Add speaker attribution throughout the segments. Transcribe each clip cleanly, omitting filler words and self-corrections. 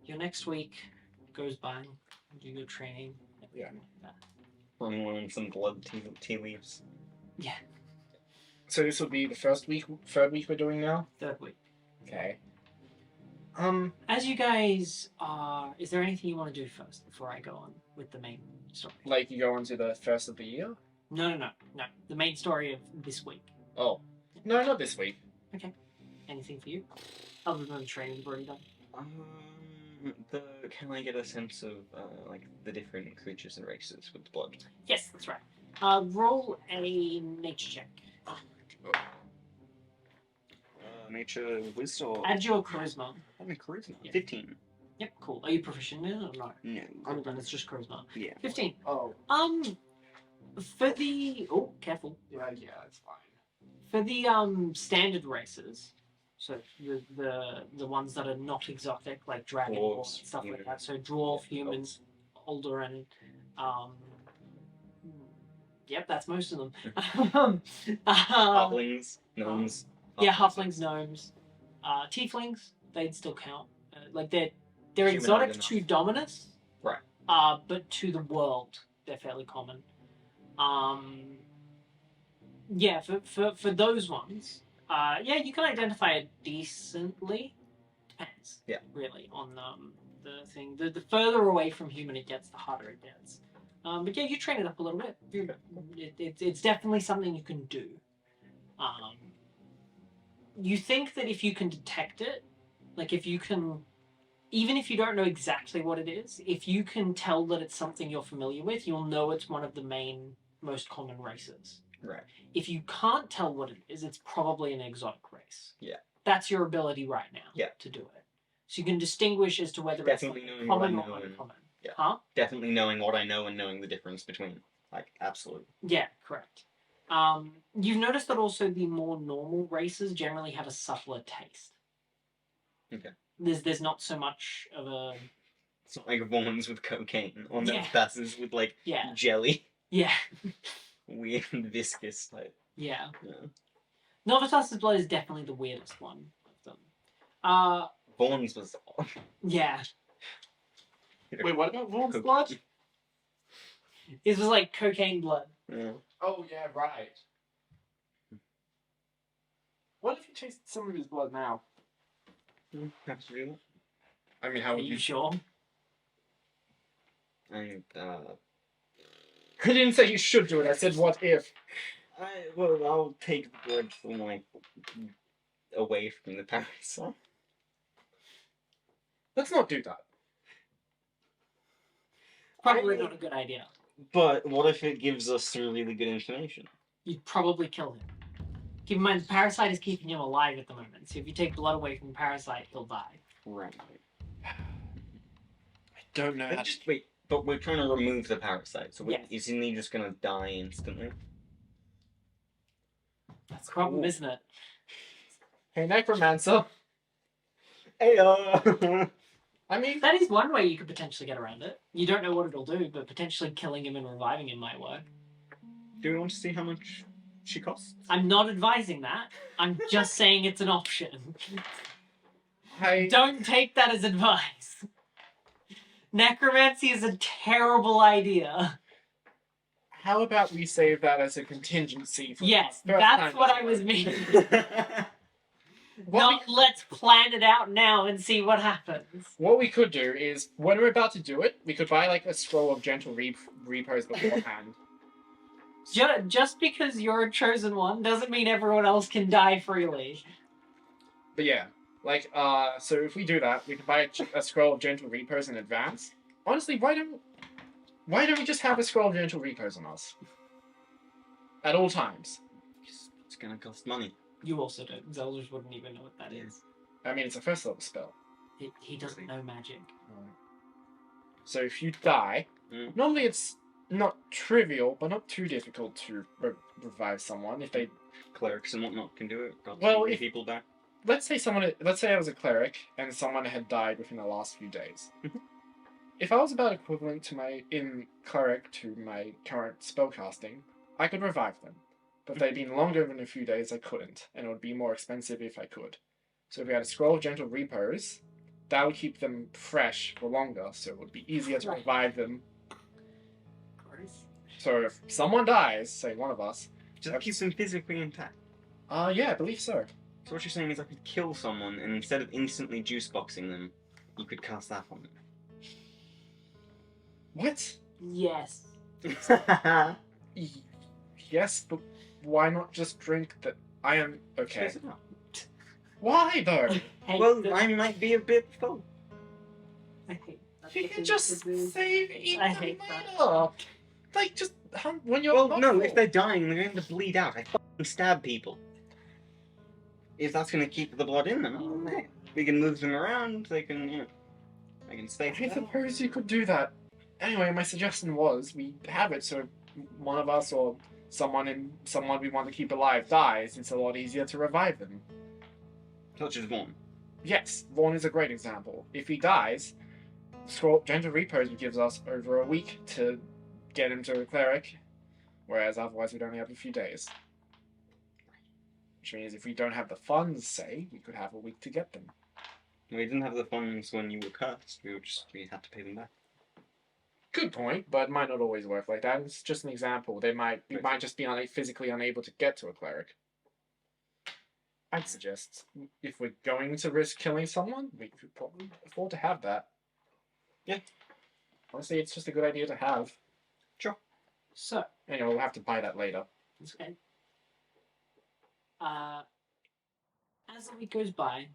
Speaker 1: your next week goes by. You do your training.
Speaker 2: Yeah.
Speaker 1: Like that.
Speaker 3: I'm learning some blood tea leaves.
Speaker 1: Yeah.
Speaker 2: So this will be the third week we're doing now?
Speaker 1: Third week.
Speaker 2: Okay.
Speaker 1: As you guys are... Is there anything you want to do first before I go on with the main story?
Speaker 2: Like you go on to the first of the year?
Speaker 1: No. The main story of this week.
Speaker 2: Oh. No, not this week.
Speaker 1: Okay. Anything for you? Other than the training you've already done?
Speaker 3: Can I get a sense of like the different creatures and races with the blood?
Speaker 1: Yes, that's right. Roll a nature check.
Speaker 3: Nature wisdom.
Speaker 1: Add your charisma.
Speaker 3: Add my charisma.
Speaker 1: Yeah.
Speaker 3: 15.
Speaker 1: Yep, cool. Are you proficient in it or no?
Speaker 3: No.
Speaker 1: Oh, then it's just charisma.
Speaker 3: Yeah.
Speaker 1: 15.
Speaker 2: Oh.
Speaker 1: For the... Oh, careful.
Speaker 2: Yeah, it's fine.
Speaker 1: For the, standard races, so the ones that are not exotic, like dragonborn and stuff like that, so dwarf, humans, Alderan, yep, that's most of them.
Speaker 3: Halflings, gnomes.
Speaker 1: Yeah, halflings, gnomes, tieflings, they'd still count. Like they're exotic to Dominus,
Speaker 3: right?
Speaker 1: But to the world, they're fairly common. Yeah, for those ones, yeah, you can identify it decently. Depends.
Speaker 3: Yeah.
Speaker 1: Really on the thing. The further away from human it gets, the harder it gets. But yeah, you train it up a little bit. It's definitely something you can do. You think that if you can detect it, like if you can, even if you don't know exactly what it is, if you can tell that it's something you're familiar with, you'll know it's one of the most common races.
Speaker 3: Right.
Speaker 1: If you can't tell what it is, it's probably an exotic race.
Speaker 3: Yeah.
Speaker 1: That's your ability right now.
Speaker 3: Yeah.
Speaker 1: To do it. So you can distinguish as to whether
Speaker 3: definitely
Speaker 1: it's
Speaker 3: knowing
Speaker 1: common
Speaker 3: what I
Speaker 1: or
Speaker 3: know
Speaker 1: uncommon.
Speaker 3: Yeah.
Speaker 1: Huh?
Speaker 3: Definitely knowing what I know and knowing the difference between, like, absolute.
Speaker 1: Yeah, correct. You've noticed that also the more normal races generally have a subtler taste.
Speaker 3: Okay.
Speaker 1: There's not so much of a...
Speaker 3: It's not like ones with cocaine or
Speaker 1: Yeah.
Speaker 3: Novitas with, like,
Speaker 1: Yeah.
Speaker 3: jelly.
Speaker 1: Yeah.
Speaker 3: Weird viscous type.
Speaker 1: Yeah.
Speaker 3: Yeah.
Speaker 1: Novitas' blood is definitely the weirdest one of them.
Speaker 3: Vaughn's was...
Speaker 1: Yeah.
Speaker 2: Wait, what about Vaughn's blood?
Speaker 1: It was like cocaine blood.
Speaker 3: Yeah.
Speaker 2: Oh, yeah, right. What if you tasted some of his blood now?
Speaker 3: Have to do that.
Speaker 2: I mean, how
Speaker 1: Are
Speaker 2: would
Speaker 1: you sure?
Speaker 3: I
Speaker 2: didn't say you should do it, I said what if.
Speaker 3: well, I'll take the blood from, like, away from the parasite.
Speaker 2: Let's not do that.
Speaker 1: Probably not a good idea.
Speaker 3: But what if it gives us some really good information?
Speaker 1: You'd probably kill him. Keep in mind, the parasite is keeping him alive at the moment, so if you take blood away from the parasite, he'll die.
Speaker 3: Right.
Speaker 2: I don't know.
Speaker 3: Wait, but we're trying to remove the parasite, so
Speaker 1: Yes.
Speaker 3: isn't he just gonna die instantly?
Speaker 1: That's the problem, isn't it?
Speaker 2: Hey, Necromancer.
Speaker 3: Hey,
Speaker 2: I mean,
Speaker 1: That is one way you could potentially get around it. You don't know what it'll do, but potentially killing him and reviving him might work.
Speaker 3: do we want to see how much she costs?
Speaker 1: I'm not advising that. I'm just saying it's an option.
Speaker 2: I
Speaker 1: Don't take that as advice. Necromancy is a terrible idea.
Speaker 2: How about we save that as a contingency for
Speaker 1: Yes,
Speaker 2: the first
Speaker 1: that's
Speaker 2: time
Speaker 1: what
Speaker 2: this
Speaker 1: I was
Speaker 2: works?
Speaker 1: meaning.
Speaker 2: What
Speaker 1: Not let's plan it out now and see what happens.
Speaker 2: What we could do is, when we're about to do it, we could buy like a scroll of gentle repose beforehand.
Speaker 1: Just because you're a chosen one doesn't mean everyone else can die freely.
Speaker 2: But yeah, like, so if we do that, we can buy a scroll of gentle repose in advance. Honestly, why don't we just have a scroll of gentle repose on us? At all times.
Speaker 3: It's gonna cost money.
Speaker 1: You also don't. Zeldris wouldn't even know what that is.
Speaker 2: I mean, it's a first level spell.
Speaker 1: He doesn't know magic.
Speaker 2: So if you die, normally it's not trivial, but not too difficult to revive someone if they...
Speaker 3: Clerics and whatnot can do it. Got
Speaker 2: Well,
Speaker 3: many
Speaker 2: if-
Speaker 3: people back.
Speaker 2: Let's say I was a cleric and someone had died within the last few days. If I was about equivalent to in cleric to my current spellcasting, I could revive them. But if they'd been longer than a few days, I couldn't, and it would be more expensive if I could. So if we had a scroll of gentle repose, that would keep them fresh for longer, so it would be easier to revive them.
Speaker 1: Gross.
Speaker 2: So if someone dies, say one of us,
Speaker 3: Just keep them physically intact.
Speaker 2: yeah, I believe so.
Speaker 3: So what you're saying is I could kill someone, and instead of instantly juice boxing them, you could cast that on
Speaker 2: What?
Speaker 1: Yes.
Speaker 3: them.
Speaker 2: Yes, but why not just drink the iron? Okay.
Speaker 3: Close enough.
Speaker 2: Why though?
Speaker 1: Hate
Speaker 3: Well,
Speaker 1: that-
Speaker 3: I might be a bit full.
Speaker 1: I hate that.
Speaker 2: You can just save eat
Speaker 1: I
Speaker 2: them
Speaker 1: hate that.
Speaker 2: later. Like just when you're
Speaker 3: Well,
Speaker 2: not
Speaker 3: no,
Speaker 2: full.
Speaker 3: if they're dying, they're going to bleed out. I fucking stab people. If that's going to keep the blood in them, well, hey, we can move them around, they can, you know, they can stay
Speaker 2: I
Speaker 3: together.
Speaker 2: suppose you could do that. Anyway, my suggestion was we have it so one of us or someone we want to keep alive dies. It's a lot easier to revive them.
Speaker 3: Such as Vaughn.
Speaker 2: Yes, Vaughn is a great example. If he dies, Gentle Repose gives us over a week to get him to a cleric, whereas otherwise we'd only have a few days. Which means if we don't have the funds, say, we could have a week to get them.
Speaker 3: We didn't have the funds when you were cursed, we had to pay them back.
Speaker 2: Good point, but it might not always work like that. It's just an example. We might just be physically unable to get to a cleric. I'd suggest if we're going to risk killing someone, we could probably afford to have that.
Speaker 3: Yeah.
Speaker 2: Honestly, it's just a good idea to have.
Speaker 3: Sure.
Speaker 1: So,
Speaker 2: Anyway, we'll have to buy that later.
Speaker 1: okay. As the week goes by,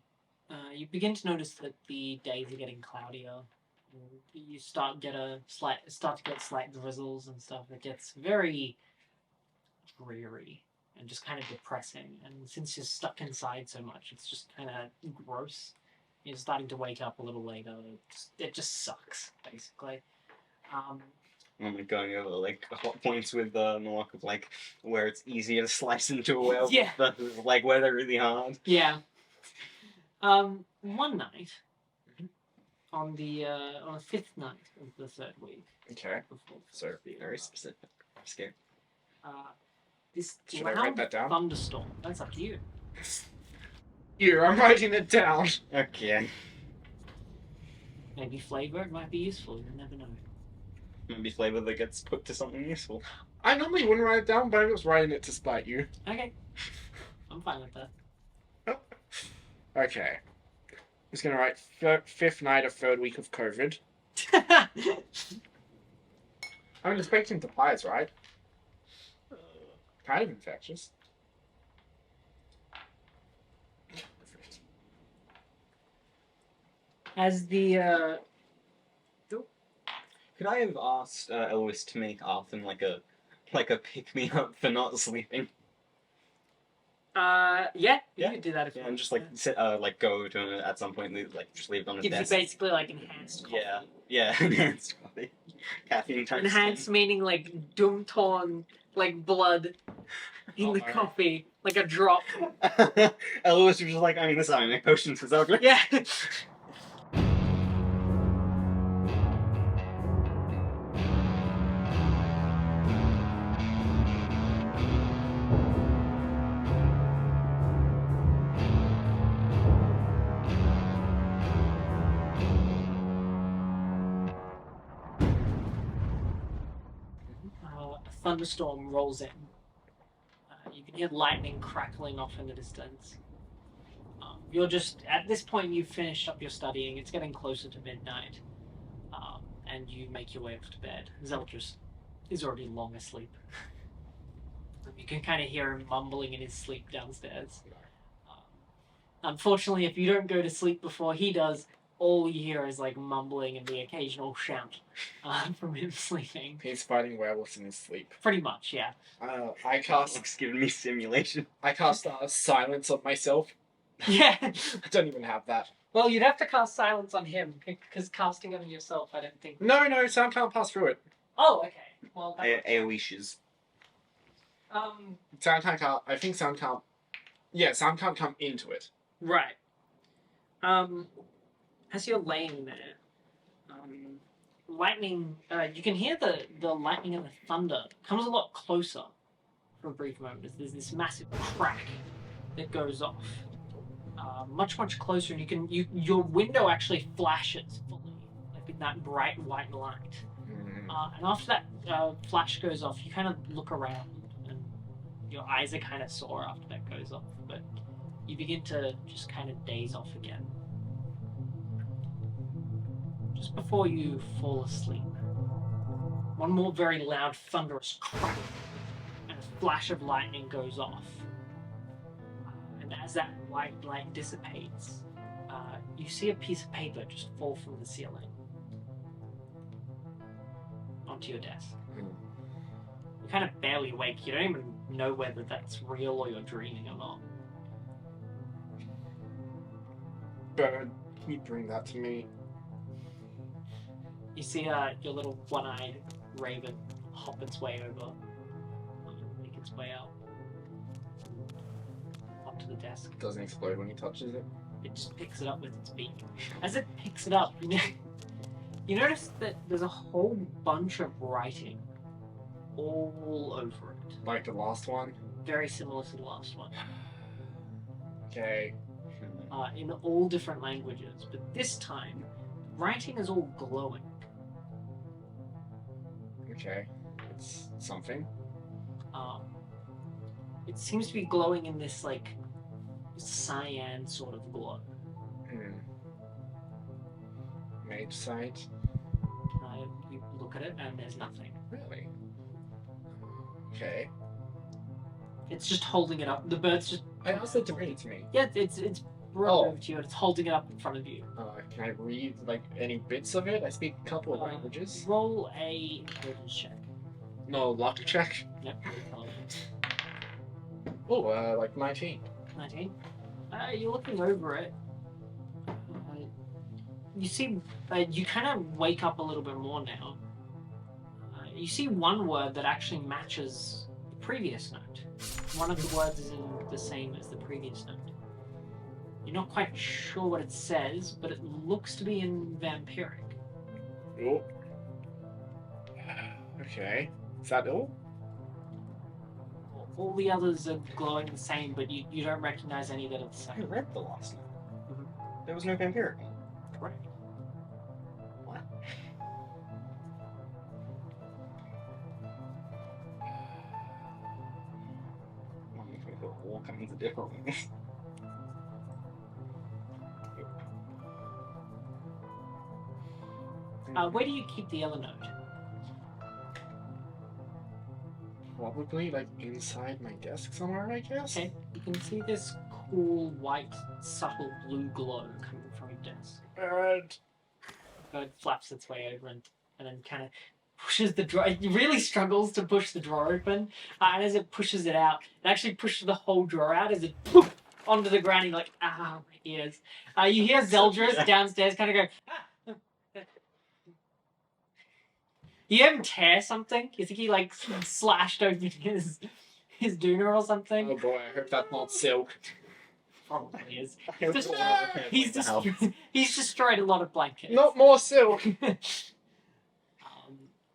Speaker 1: you begin to notice that the days are getting cloudier. You start to get slight drizzles and stuff. It gets very dreary and just kind of depressing. And since you're stuck inside so much, it's just kind of gross. You're starting to wake up a little later. It just sucks, basically.
Speaker 3: I'm like going over like hot points with Mollach of like where it's easier to slice into a whale
Speaker 1: Yeah.
Speaker 3: versus like where they're really hard.
Speaker 1: Yeah. One night, on the fifth night of the third week,
Speaker 2: Okay.
Speaker 1: before
Speaker 2: So,
Speaker 3: Very specific. I'm scared.
Speaker 1: this
Speaker 2: Should I
Speaker 1: loud
Speaker 2: write that down?
Speaker 1: thunderstorm. That's up to you.
Speaker 2: Here, I'm writing it down.
Speaker 3: Okay.
Speaker 1: Maybe flavor. It might be useful. You never know.
Speaker 3: Maybe flavor that gets put to something useful.
Speaker 2: I normally wouldn't write it down, but I was writing it to spite you.
Speaker 1: Okay. I'm fine with that.
Speaker 2: Okay. I'm just gonna write fifth night of third week of COVID. I'm expecting to pies, right? Kind of infectious.
Speaker 1: As the
Speaker 3: Could I have asked Elwis to make Arthur like a pick me up for not sleeping?
Speaker 1: yeah, you
Speaker 3: Yeah.
Speaker 1: could do that if you
Speaker 3: Yeah,
Speaker 1: want.
Speaker 3: and just like sit, like go to him at some point, like just leave it on his
Speaker 1: Gives you
Speaker 3: desk.
Speaker 1: basically like enhanced coffee.
Speaker 3: Yeah, enhanced coffee, caffeine times.
Speaker 1: Enhanced meaning like doom torn like blood in
Speaker 2: Oh
Speaker 1: the
Speaker 2: my.
Speaker 1: coffee, like a drop.
Speaker 3: Elwis was just like, I mean, this is how I make potions for Zeldris.
Speaker 1: Yeah. A thunderstorm rolls in. You can hear lightning crackling off in the distance. You're just, at this point, you've finished up your studying. It's getting closer to midnight. And you make your way off to bed. Zeldris is already long asleep. You can kind of hear him mumbling in his sleep downstairs. Unfortunately, if you don't go to sleep before he does, all you hear is like mumbling and the occasional shout from him sleeping.
Speaker 2: He's fighting werewolves in his sleep.
Speaker 1: Pretty much, yeah.
Speaker 2: I cast
Speaker 3: It's giving me simulation.
Speaker 2: silence on myself.
Speaker 1: Yeah.
Speaker 2: I don't even have that.
Speaker 1: Well, you'd have to cast silence on him, because casting it on yourself, I don't think.
Speaker 2: No, sound can't pass through it.
Speaker 1: Oh, okay. Well, that
Speaker 3: AoE's.
Speaker 2: Sound can't. I think sound can't. Yeah, sound can't come into it.
Speaker 1: right. As you're laying there, lightning, you can hear the lightning and the thunder comes a lot closer for a brief moment. There's this massive crack that goes off. much closer, and your window actually flashes fully, like in that bright white light. And after that flash goes off, you kind of look around, and your eyes are kind of sore after that goes off, but you begin to just kind of daze off again. Just before you fall asleep, one more very loud, thunderous crack, and a flash of lightning goes off. And as that white light dissipates, you see a piece of paper just fall from the ceiling onto your desk. You're kind of barely awake. You don't even know whether that's real or you're dreaming or not.
Speaker 2: Bird, can you bring that to me?
Speaker 1: You see your little one-eyed raven hop its way over, make its way out onto the desk.
Speaker 2: It doesn't explode when he touches it.
Speaker 1: It just picks it up with its beak. As it picks it up, you notice that there's a whole bunch of writing all over it.
Speaker 2: Like the last one?
Speaker 1: Very similar to the last one.
Speaker 2: Okay.
Speaker 1: In all different languages, but this time, writing is all glowing.
Speaker 2: Okay. It's something.
Speaker 1: It seems to be glowing in this, like, cyan sort of glow.
Speaker 2: Mage sight.
Speaker 1: You look at it and there's nothing.
Speaker 2: Really? Okay.
Speaker 1: It's just holding it up. The bird's just...
Speaker 2: I asked it to read it to me.
Speaker 1: Yeah, it's brought over to you and it's holding it up in front of you.
Speaker 2: Can I read, like, any bits of it? I speak a couple of languages.
Speaker 1: Roll a intelligence check.
Speaker 2: No, luck check.
Speaker 1: Yep, intelligence.
Speaker 2: Oh, like 19.
Speaker 1: 19. You're looking over it. You see, you kind of wake up a little bit more now. You see one word that actually matches the previous note. One of the words is in the same as the previous note. You're not quite sure what it says, but it looks to be in vampiric.
Speaker 2: Oh. Okay. Is that all?
Speaker 1: All the others are glowing the same, but you don't recognize any that are the
Speaker 3: I
Speaker 1: same.
Speaker 3: read the last one. There was no vampiric.
Speaker 1: Correct.
Speaker 3: What? Well, we can go all kinds of different ones.
Speaker 1: Where do you keep the other note?
Speaker 2: Probably, like, inside my desk somewhere, I guess?
Speaker 1: Okay, you can see this cool, white, subtle blue glow coming from your desk.
Speaker 2: Bird.
Speaker 1: The bird flaps its way over and then kind of pushes the drawer. It really struggles to push the drawer open, and as it pushes it out, it actually pushes the whole drawer out as it poof onto the ground. You're like, ah, my ears. You hear Zeldris downstairs kind of go, ah. You hear him tear something? You think he, like, slashed open his doona or something?
Speaker 2: Oh boy, I hope that's not silk.
Speaker 1: Probably is.
Speaker 3: He's
Speaker 1: He's destroyed a lot of blankets.
Speaker 2: Not more silk!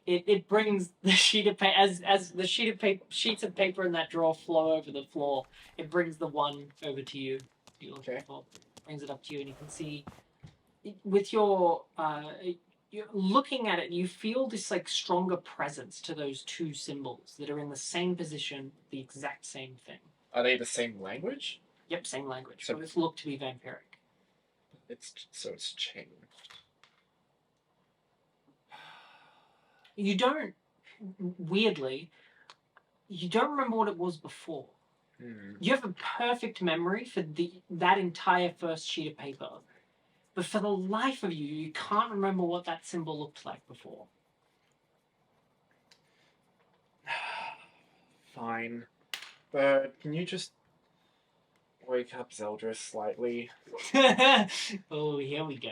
Speaker 1: It brings the sheet of paper as the sheets of paper in that drawer flow over the floor. It brings the one over to you.
Speaker 2: Okay.
Speaker 1: Brings it up to you, and you can see with your you're looking at it. You feel this like stronger presence to those two symbols that are in the same position, the exact same thing.
Speaker 2: Are they the same language?
Speaker 1: Yep, same language.
Speaker 2: So-
Speaker 1: Both look to be vampiric.
Speaker 2: It's changed.
Speaker 1: You don't, weirdly, you don't remember what it was before. You have a perfect memory for that entire first sheet of paper. But for the life of you, you can't remember what that symbol looked like before.
Speaker 2: Fine. But can you just wake up Zeldris slightly?
Speaker 1: Oh, here we go.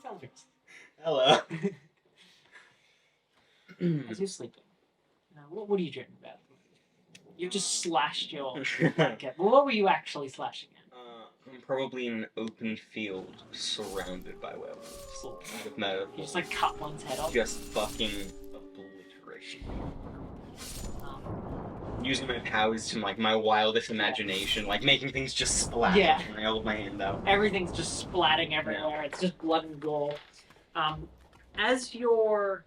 Speaker 1: Zeldris.
Speaker 3: Hello.
Speaker 1: As you're sleeping, what are you dreaming about? You just slashed your blanket. Well, what were you actually slashing at?
Speaker 3: I'm probably in an open field surrounded by werewolves. Out of metaphor.
Speaker 1: You just like cut one's head off.
Speaker 3: Just fucking obliteration.
Speaker 1: Um,
Speaker 3: Using my powers to like my wildest imagination, like making things just splatter
Speaker 1: Yeah.
Speaker 3: when I hold my hand out.
Speaker 1: Everything's just splatting everywhere. It's just blood and gore. As you're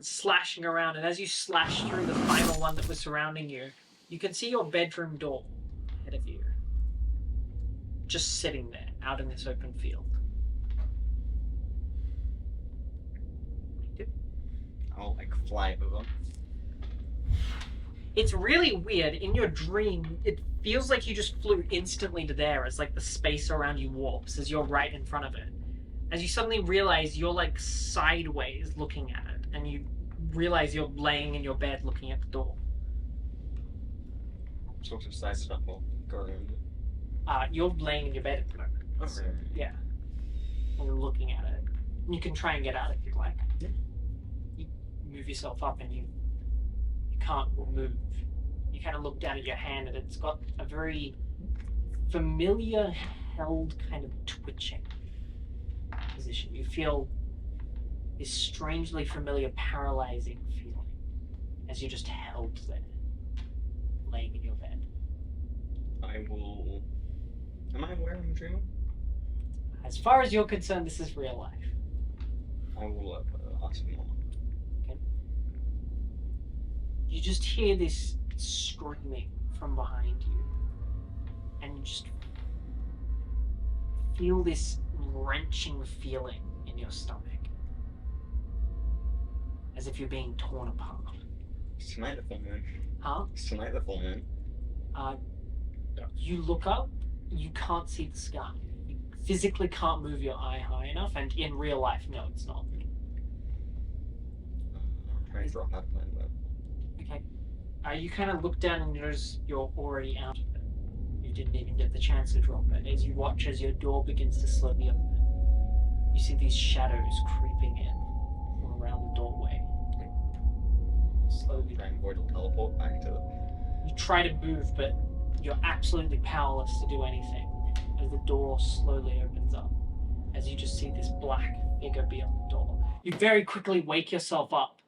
Speaker 1: slashing around, and as you slash through the final one that was surrounding you, you can see your bedroom door ahead of you. Just sitting there, out in this open field.
Speaker 3: I'll like fly over.
Speaker 1: It's really weird. In your dream, it feels like you just flew instantly to there as like the space around you warps as you're right in front of it. As you suddenly realize you're like sideways looking at it, and you realize you're laying in your bed looking at the door.
Speaker 3: Sort of size it up or go around it.
Speaker 1: You're laying in your bed at the moment.
Speaker 3: Oh,
Speaker 1: So,
Speaker 3: really?
Speaker 1: yeah. And you're looking at it. You can try and get out if you like.
Speaker 3: Yeah.
Speaker 1: You move yourself up and you can't move. You kind of look down at your hand and it's got a very familiar held kind of twitching position. You feel this strangely familiar paralyzing feeling as you're just held there, laying in your bed.
Speaker 3: I will. Am I aware I'm dreaming?
Speaker 1: As far as you're concerned, this is real life.
Speaker 3: I will ask more.
Speaker 1: You just hear this screaming from behind you, and you just feel this wrenching feeling in your stomach, as if you're being torn apart.
Speaker 3: It's tonight the full moon.
Speaker 1: Huh?
Speaker 3: It's tonight the full moon.
Speaker 1: You look up, you can't see the sky. You physically can't move your eye high enough, and in real life, no, it's not.
Speaker 3: I'm trying to drop out of my web.
Speaker 1: Okay. You kind of look down and notice you're already out of it. You didn't even get the chance to drop it. As you watch as your door begins to slowly open, you see these shadows creeping in from around the doorway. Slowly.
Speaker 3: Try and avoid a teleport back to the.
Speaker 1: You try to move, but you're absolutely powerless to do anything as the door slowly opens up. As you just see this black figure beyond the door. You very quickly wake yourself up,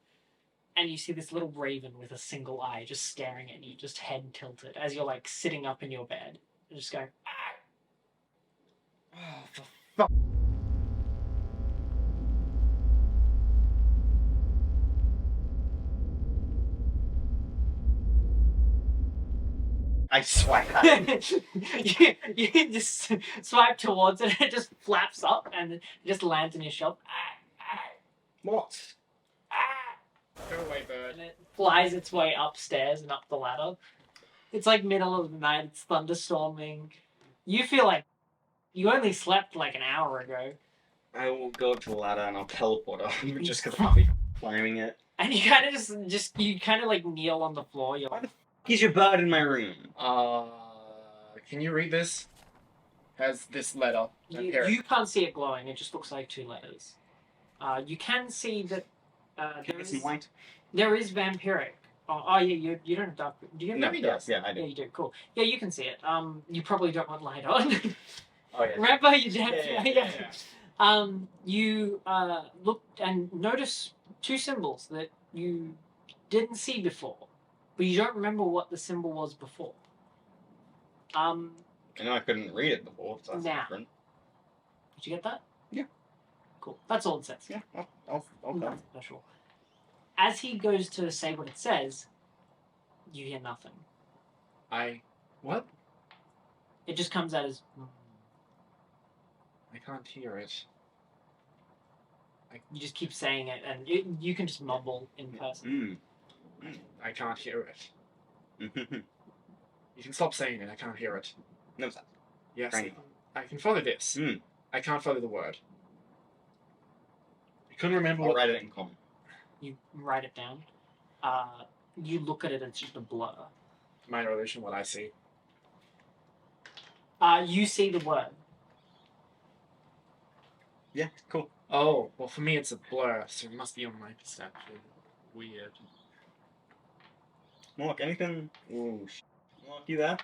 Speaker 1: and you see this little raven with a single eye just staring at you, just head tilted, as you're like sitting up in your bed. And just going,
Speaker 3: Oh, for fuck. I swipe at it.
Speaker 1: you just swipe towards it, and it just flaps up, and it just lands in your shelf.
Speaker 3: What?
Speaker 2: Go away, bird.
Speaker 1: And it flies its way upstairs and up the ladder. It's like middle of the night, it's thunderstorming. You feel like you only slept like an hour ago.
Speaker 3: I will go up to the ladder and I'll teleport up just because I'll be climbing it.
Speaker 1: And you kind of just you kind of like kneel on the floor. You're like,
Speaker 3: He's your bird in my room.
Speaker 2: Can you read this? Has this letter?
Speaker 1: you can't see it glowing, it just looks like two letters. You can see that
Speaker 3: Can I get some light?
Speaker 1: there is vampiric. Oh yeah, you don't have dark. Do you have
Speaker 3: No,
Speaker 1: dark?
Speaker 3: yes, yeah, I do.
Speaker 1: Yeah, you do. Cool. Yeah, you can see it. You probably don't want light on.
Speaker 3: Oh, yeah.
Speaker 1: Remember, you
Speaker 3: Yeah.
Speaker 1: You look and notice two symbols that you didn't see before, but you don't remember what the symbol was before.
Speaker 3: I know I couldn't read it before, so that's
Speaker 1: Nah.
Speaker 3: different.
Speaker 1: Did you get that?
Speaker 3: Yeah.
Speaker 1: Cool. That's all it says.
Speaker 3: Yeah, I'll
Speaker 1: Nothing special. As he goes to say what it says, you hear nothing.
Speaker 2: What?
Speaker 1: It just comes out as.
Speaker 2: I can't hear it.
Speaker 1: You just keep saying it, and you can just mumble in person.
Speaker 2: I can't hear it.
Speaker 3: Mm.
Speaker 2: You can stop saying it. I can't hear it.
Speaker 3: No, that.
Speaker 2: Yes.
Speaker 3: Right.
Speaker 2: I can follow this. I can't follow the word. I couldn't remember
Speaker 3: I'll
Speaker 2: what.
Speaker 3: write it in common.
Speaker 1: You write it down. You look at it, it's just a blur.
Speaker 2: Minor illusion. What I see.
Speaker 1: You see the word.
Speaker 3: Yeah, cool.
Speaker 2: Oh, well, for me it's a blur, so it must be on my perception. Weird.
Speaker 3: Mollach, anything? Ooh, Mollach, you there?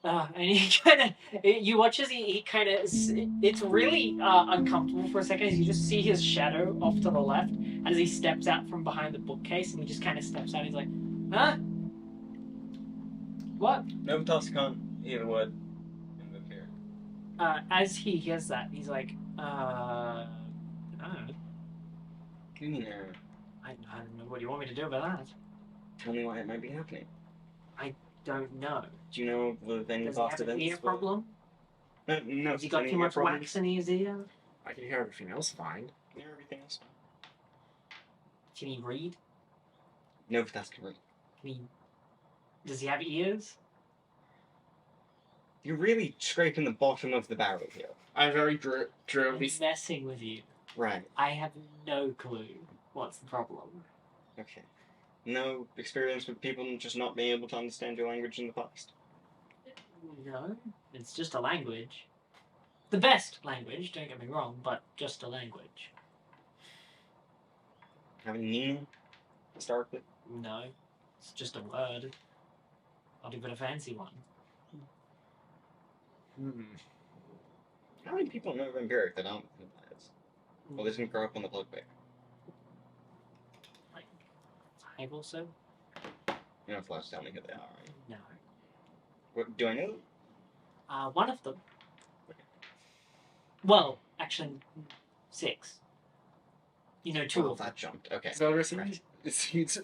Speaker 1: And he kind of, you watch as he kind of, it's really uncomfortable for a second as you just see his shadow off to the left as he steps out from behind the bookcase and he just kind of steps out. He's like, huh? What?
Speaker 3: Novitas can't hear the word in the here.
Speaker 1: As he hears that, he's like, I don't know.
Speaker 3: What do you mean,
Speaker 1: I don't know. What do you want me to do about that?
Speaker 3: tell me why it might be happening.
Speaker 1: Don't know.
Speaker 3: Do you know of any
Speaker 1: Does he
Speaker 3: past
Speaker 1: have an
Speaker 3: events?
Speaker 1: ear problem?
Speaker 3: No.
Speaker 1: Has he got
Speaker 3: any
Speaker 1: too
Speaker 3: ear
Speaker 1: much
Speaker 3: problems?
Speaker 1: wax in his ear?
Speaker 2: I can hear everything else fine.
Speaker 3: Can hear everything else.
Speaker 1: Can he read?
Speaker 3: Novitas can read.
Speaker 1: Does he have ears?
Speaker 3: You're really scraping the bottom of the barrel here.
Speaker 2: I'm very
Speaker 1: I'm
Speaker 2: drily.
Speaker 1: messing with you.
Speaker 3: Right.
Speaker 1: I have no clue what's the problem.
Speaker 3: Okay. No experience with people just not being able to understand your language in the past?
Speaker 1: No, it's just a language. The best language, don't get me wrong, but just a language.
Speaker 3: Have any meaning? Historically?
Speaker 1: No, it's just a word. Not even a fancy one.
Speaker 3: How many people know Vampiric that aren't vampires? Or they didn't grow up on the Bloodway?
Speaker 1: Like 5 or so?
Speaker 3: You don't have to tell me who they are, right?
Speaker 1: No.
Speaker 3: What, do I know them?
Speaker 1: One of them. Well, actually, 6. You know, 2
Speaker 3: Well,
Speaker 1: of them.
Speaker 3: that jumped. Okay.
Speaker 2: Zeldris,
Speaker 3: Right.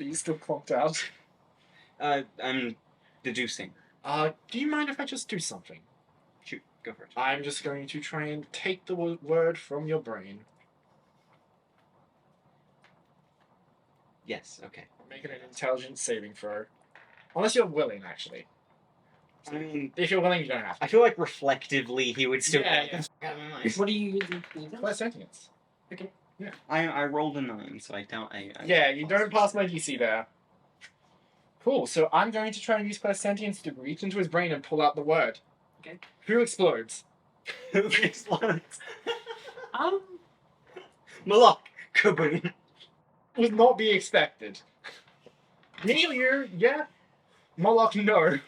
Speaker 2: are you still clocked out?
Speaker 3: I'm deducing.
Speaker 2: Do you mind if I just do something?
Speaker 3: Shoot, go for it.
Speaker 2: I'm just going to try and take the word from your brain.
Speaker 3: Yes, okay.
Speaker 2: Make it an intelligence saving throw. Unless you're willing, actually.
Speaker 3: I mean,
Speaker 2: If you're willing, you don't have to.
Speaker 3: I feel like reflectively he would still
Speaker 2: Yeah,
Speaker 3: get the out of my mind.
Speaker 1: What are you using for this?
Speaker 2: Claire sentience.
Speaker 3: I rolled a 9, so I doubt I
Speaker 2: Yeah, you don't pass my DC there. Cool, so I'm going to try and use Claire sentience to reach into his brain and pull out the word.
Speaker 1: Okay.
Speaker 2: Who explodes?
Speaker 3: Who explodes? Mollach! Kaboom!
Speaker 2: Would not be expected. Me or you? Yeah. Mollach, no.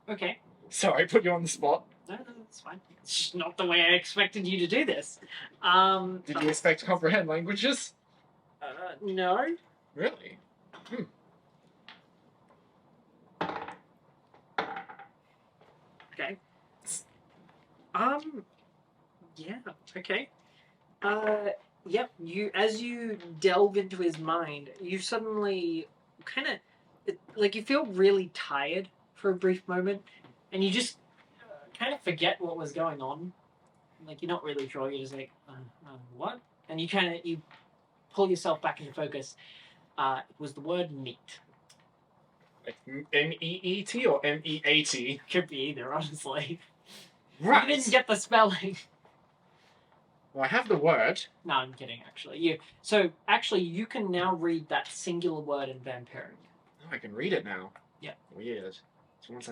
Speaker 1: Okay.
Speaker 2: Sorry, put you on the spot.
Speaker 1: No, that's fine. It's just not the way I expected you to do this.
Speaker 2: Did you expect to comprehend languages?
Speaker 1: No.
Speaker 2: Really?
Speaker 1: Okay. Yeah, okay. Yep, as you delve into his mind, you suddenly you feel really tired for a brief moment, and you just kind of forget what was going on. Like, you're not really sure, you're just like, what? And you pull yourself back into focus. It was the word meat.
Speaker 2: Like M-E-E-T or M-E-A-T?
Speaker 1: Could be either, honestly.
Speaker 2: Right.
Speaker 1: You didn't get the spelling.
Speaker 2: Well, I have the word.
Speaker 1: No, I'm kidding, actually. You can now read that singular word in Vampiric.
Speaker 2: Oh, I can read it now.
Speaker 1: Yeah.
Speaker 2: Weird. So once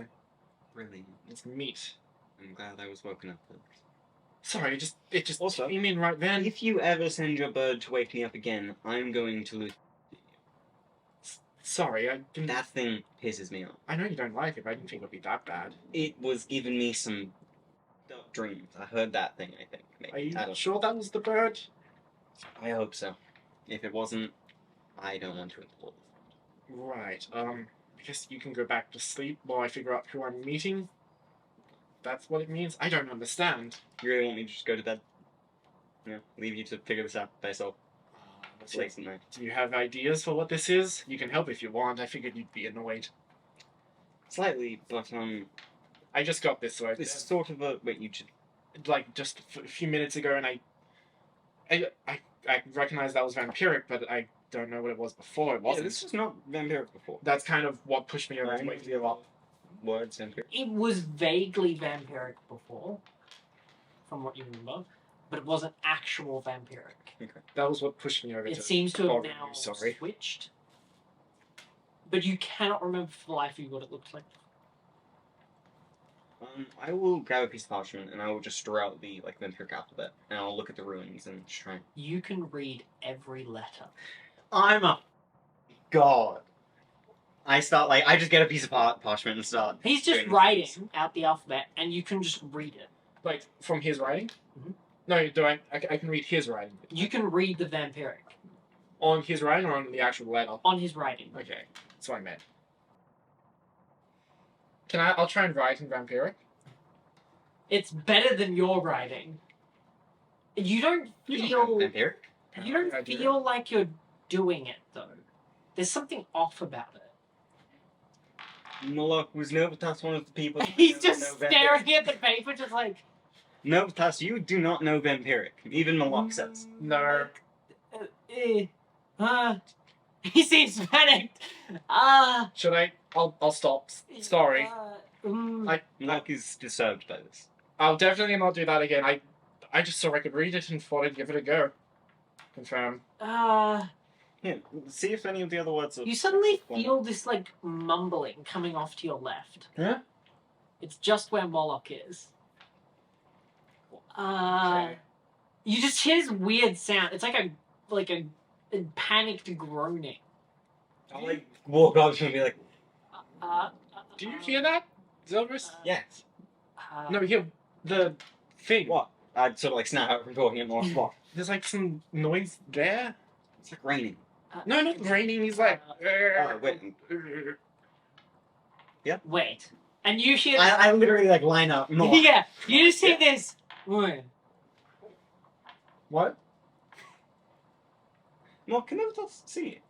Speaker 3: Brilliant.
Speaker 2: it's meat.
Speaker 3: I'm glad I was woken up then.
Speaker 2: Sorry, it just
Speaker 3: Also,
Speaker 2: came in right then.
Speaker 3: If you ever send your bird to wake me up again, I'm going to lose.
Speaker 2: Sorry, I didn't.
Speaker 3: That thing pisses me off.
Speaker 2: I know you don't like it, but I didn't think it would be that bad.
Speaker 3: It was giving me some dark dreams. I heard that thing, I think. Maybe.
Speaker 2: Are you
Speaker 3: I don't
Speaker 2: sure that was the bird?
Speaker 3: I hope so. If it wasn't, I don't want to explore.
Speaker 2: Right. I guess you can go back to sleep while I figure out who I'm meeting. That's what it means. I don't understand.
Speaker 3: You really want me to just go to bed? Leave you to figure this out by yourself.
Speaker 2: What's
Speaker 3: It's late at night.
Speaker 2: Do you have ideas for what this is? You can help if you want. I figured you'd be annoyed.
Speaker 3: Slightly, but
Speaker 2: I just got this word.
Speaker 3: this is sort of a wait. You should.
Speaker 2: Like just a few minutes ago, and I recognized that was vampiric, but I don't know what it was before. It
Speaker 3: Yeah,
Speaker 2: wasn't.
Speaker 3: this was not vampiric before.
Speaker 2: That's kind of what pushed me over to
Speaker 3: Right.
Speaker 2: wake you up.
Speaker 3: Words vampiric.
Speaker 1: It was vaguely vampiric before, from what you remember, but it wasn't actual vampiric.
Speaker 2: That was what pushed me over.
Speaker 1: It
Speaker 2: to
Speaker 1: seems to have
Speaker 2: bother
Speaker 1: now
Speaker 2: you, sorry.
Speaker 1: switched. But you cannot remember for the life of you what it looked like.
Speaker 3: I will grab a piece of parchment and I will just draw out the vampiric alphabet and I'll look at the ruins and just try.
Speaker 1: You can read every letter.
Speaker 3: I'm a god. I start, like, I just get a piece of parchment and start.
Speaker 1: He's just
Speaker 3: doing
Speaker 1: writing
Speaker 3: things.
Speaker 1: out the alphabet, and you can just read it.
Speaker 2: Like, from his writing?
Speaker 1: Mhm.
Speaker 2: No, do I can read his writing.
Speaker 1: You can read the vampiric
Speaker 2: On his writing or on the actual letter?
Speaker 1: on his writing.
Speaker 2: Okay, that's what I meant. I'll try and write in vampiric.
Speaker 1: It's better than your writing. You don't feel.
Speaker 3: Vampiric?
Speaker 1: You don't
Speaker 2: I do.
Speaker 1: feel like you're doing it though. There's something off about it.
Speaker 3: Mollach, was Novitas one of the people? that
Speaker 1: He's
Speaker 3: don't
Speaker 1: just
Speaker 3: know
Speaker 1: staring at the paper, just like.
Speaker 3: Novitas, you do not know vampiric. Even Mollach says.
Speaker 2: No.
Speaker 1: He seems panicked.
Speaker 2: Should I? I'll stop. Sorry.
Speaker 3: Mollach is disturbed by this.
Speaker 2: I'll definitely not do that again. I just saw I could read it and thought I'd give it a go. Confirm.
Speaker 3: Yeah, see if any of the other words are...
Speaker 1: You suddenly feel this like mumbling coming off to your left.
Speaker 2: Huh?
Speaker 1: It's just where Mollach is.
Speaker 2: Okay.
Speaker 1: You just hear this weird sound. It's like a panicked groaning.
Speaker 3: I'll, like, walk up to him and be like,
Speaker 2: Do you hear that, Zeldris?
Speaker 3: yes.
Speaker 2: No, you hear the thing.
Speaker 3: What? I'd sort of, like, snap out from talking at Mollach. What?
Speaker 2: There's like some noise there.
Speaker 3: It's like raining.
Speaker 2: No, not raining. He's like.
Speaker 3: Oh, wait.
Speaker 1: Wait. And you hear.
Speaker 3: I literally, like, line up Mollach.
Speaker 1: Yeah, you just hear this. Wait.
Speaker 2: What?
Speaker 3: Mollach, can Novitas see it?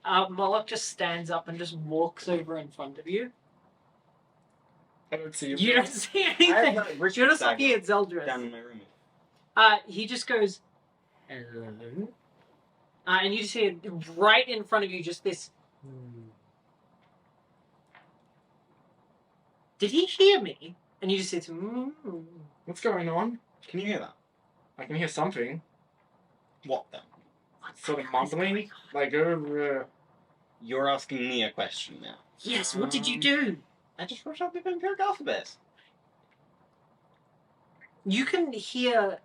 Speaker 1: Mollach just stands up and just walks over in front of you.
Speaker 2: I don't see you.
Speaker 1: You don't see
Speaker 3: I have
Speaker 1: anything.
Speaker 3: that
Speaker 1: You're
Speaker 3: Richard
Speaker 1: just
Speaker 3: saga
Speaker 1: looking at Zeldris.
Speaker 3: down in my room.
Speaker 1: He just goes, hello. And you just hear right in front of you just this. Did he hear me? And you just say,
Speaker 2: What's going on?
Speaker 3: Can you hear that?
Speaker 2: I can hear something.
Speaker 3: What then?
Speaker 2: Sort of mumbling. Like,
Speaker 3: You're asking me a question now.
Speaker 1: Yes, what did you do?
Speaker 3: I just wrote out the vampiric alphabet.
Speaker 1: You can hear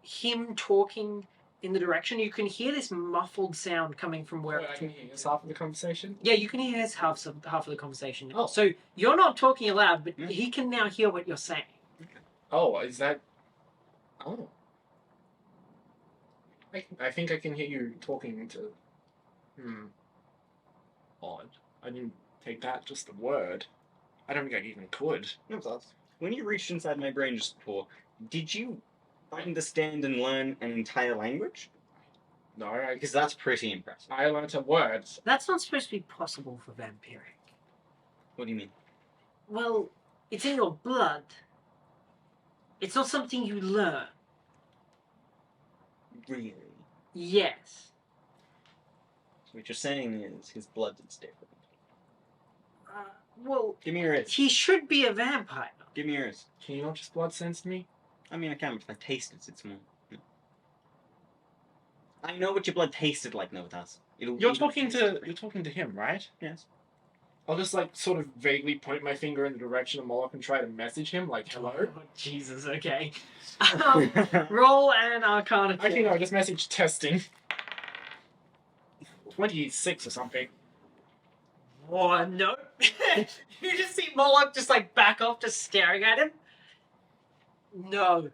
Speaker 1: him talking in the direction. You can hear this muffled sound coming from where.
Speaker 2: I can hear this half of the conversation.
Speaker 1: Yeah, you can hear his half of the conversation.
Speaker 2: Oh.
Speaker 1: So you're not talking aloud, but
Speaker 3: Hmm.
Speaker 1: he can now hear what you're saying.
Speaker 2: Oh, is that? Oh. I think I can hear you talking to. Odd. I didn't take that just a word. I don't think I even could.
Speaker 3: Novitas, when you reached inside my brain just before, did you understand and learn an entire language?
Speaker 2: No,
Speaker 3: Because that's pretty impressive.
Speaker 2: I learnt a word.
Speaker 1: That's not supposed to be possible for vampiric.
Speaker 3: What do you mean?
Speaker 1: Well, it's in your blood. It's not something you learn.
Speaker 3: Really?
Speaker 1: Yes.
Speaker 3: So what you're saying is his blood is different.
Speaker 1: Well,
Speaker 3: Give me your ears.
Speaker 1: he should be a vampire.
Speaker 3: Give me your ears.
Speaker 2: Can you not just blood sense me?
Speaker 3: I mean, I can, but if I taste it, it's more. I know what your blood tasted like, Novitas.
Speaker 2: You're talking to him, right?
Speaker 3: Yes.
Speaker 2: I'll just like sort of vaguely point my finger in the direction of Mollach and try to message him, like hello.
Speaker 1: Oh, Jesus, okay. Roll an Arcana check.
Speaker 2: Actually, no, just message testing. 26 or something.
Speaker 1: Oh, no. You just see Mollach just like back off, just staring at him. No.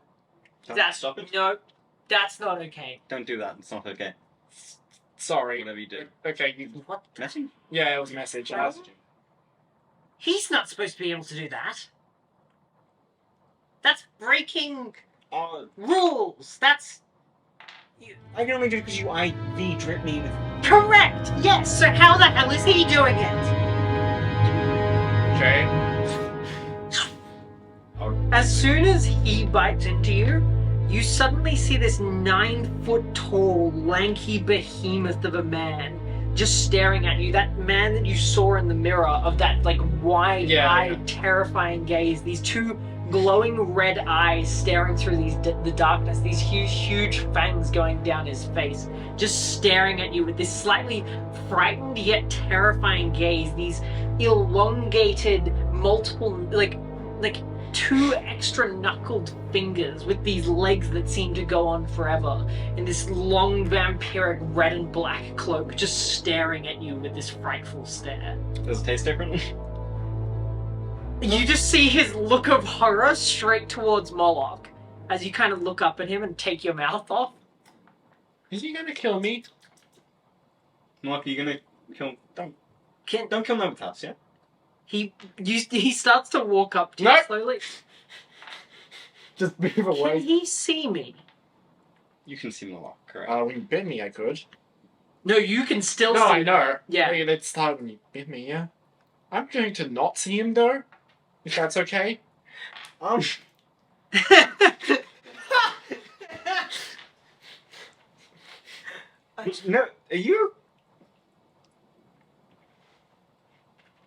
Speaker 1: That's
Speaker 3: Stop it.
Speaker 1: No, that's not okay.
Speaker 3: Don't do that. It's not okay.
Speaker 2: Sorry.
Speaker 3: Whatever you do.
Speaker 2: Okay,
Speaker 1: What?
Speaker 3: Message?
Speaker 2: yeah, it was a message. I messaged him.
Speaker 1: He's not supposed to be able to do that. That's breaking rules. That's
Speaker 3: I can only do it because you IV drip me with.
Speaker 1: correct. Yes. So how the hell is he doing it?
Speaker 2: Okay.
Speaker 1: As soon as he bites into you, you suddenly see this 9-foot-tall, lanky behemoth of a man just staring at you. That man that you saw in the mirror of that like wide-eyed, terrifying gaze. These two glowing red eyes staring through the darkness. These huge fangs going down his face, just staring at you with this slightly frightened yet terrifying gaze. These elongated, multiple like two extra knuckled fingers with these legs that seem to go on forever, and this long vampiric red and black cloak just staring at you with this frightful stare.
Speaker 3: Does it taste different?
Speaker 1: You just see his look of horror straight towards Mollach as you kind of look up at him and take your mouth off.
Speaker 2: Is he gonna kill me?
Speaker 3: Mollach, are you gonna kill... Don't kill Novitas, yeah?
Speaker 1: He starts to walk up to you
Speaker 2: No.
Speaker 1: slowly.
Speaker 2: Just move
Speaker 1: Can
Speaker 2: away.
Speaker 1: he see me?
Speaker 3: You can see Mollach, correct?
Speaker 2: When you bit me, I could.
Speaker 1: No, you can still
Speaker 2: No,
Speaker 1: see
Speaker 2: I know.
Speaker 1: Yeah.
Speaker 2: Wait, let's start when you bit me, yeah? I'm going to not see him, though. If that's okay.
Speaker 3: No, are you...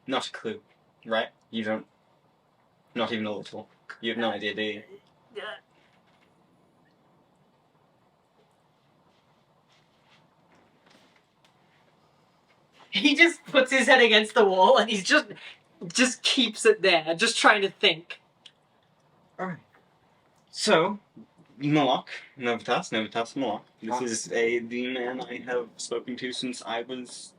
Speaker 3: Not a clue, right? You don't... Not even a little. You have no idea, do you?
Speaker 1: He just puts his head against the wall and he's just keeps it there, just trying to think.
Speaker 3: Alright. So, Mollach, Novitas, Mollach. This is the man I have spoken to since I was...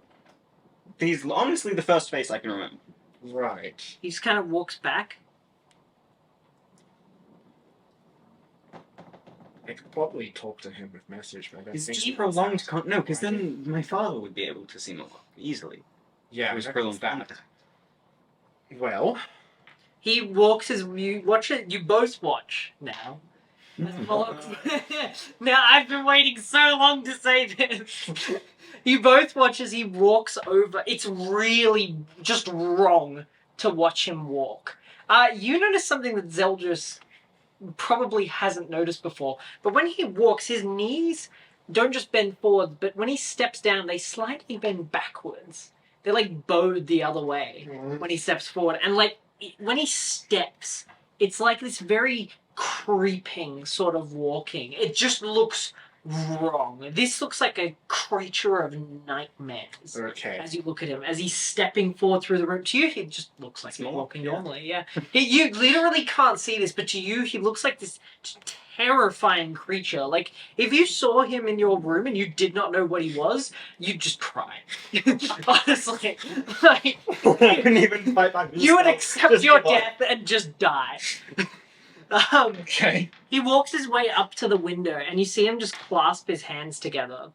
Speaker 3: He's honestly the first face I can remember.
Speaker 2: Right.
Speaker 1: He just kind of walks back.
Speaker 2: I could probably talk to him with message, but I don't
Speaker 3: It's
Speaker 2: think...
Speaker 3: just prolonged no, because then my father would be able to see Mollach easily.
Speaker 2: Yeah,
Speaker 3: It was
Speaker 2: that's
Speaker 3: prolonged
Speaker 2: that.
Speaker 3: contact.
Speaker 2: Well...
Speaker 1: He walks as you watch it. You both watch now. Now I've been waiting so long to say this. You both watch as he walks over. It's really just wrong to watch him walk. You notice something that Zeldris probably hasn't noticed before. But when he walks, his knees don't just bend forward, but when he steps down, they slightly bend backwards. They're like bowed the other way when he steps forward. And like when he steps, it's like this very creeping sort of walking. It just looks wrong. This looks like a creature of nightmares.
Speaker 2: Okay.
Speaker 1: As you look at him, as he's stepping forward through the room. To you, he just looks like he's
Speaker 3: Mollach,
Speaker 1: walking
Speaker 3: yeah.
Speaker 1: normally. Yeah. You literally can't see this, but to you, he looks like this terrifying creature. Like, if you saw him in your room and you did not know what he was, you'd just cry. Honestly. Like,
Speaker 3: I couldn't even fight back.
Speaker 1: you would accept
Speaker 3: Just
Speaker 1: your
Speaker 3: give up.
Speaker 1: death and just die.
Speaker 2: Okay.
Speaker 1: He walks his way up to the window, and you see him just clasp his hands together.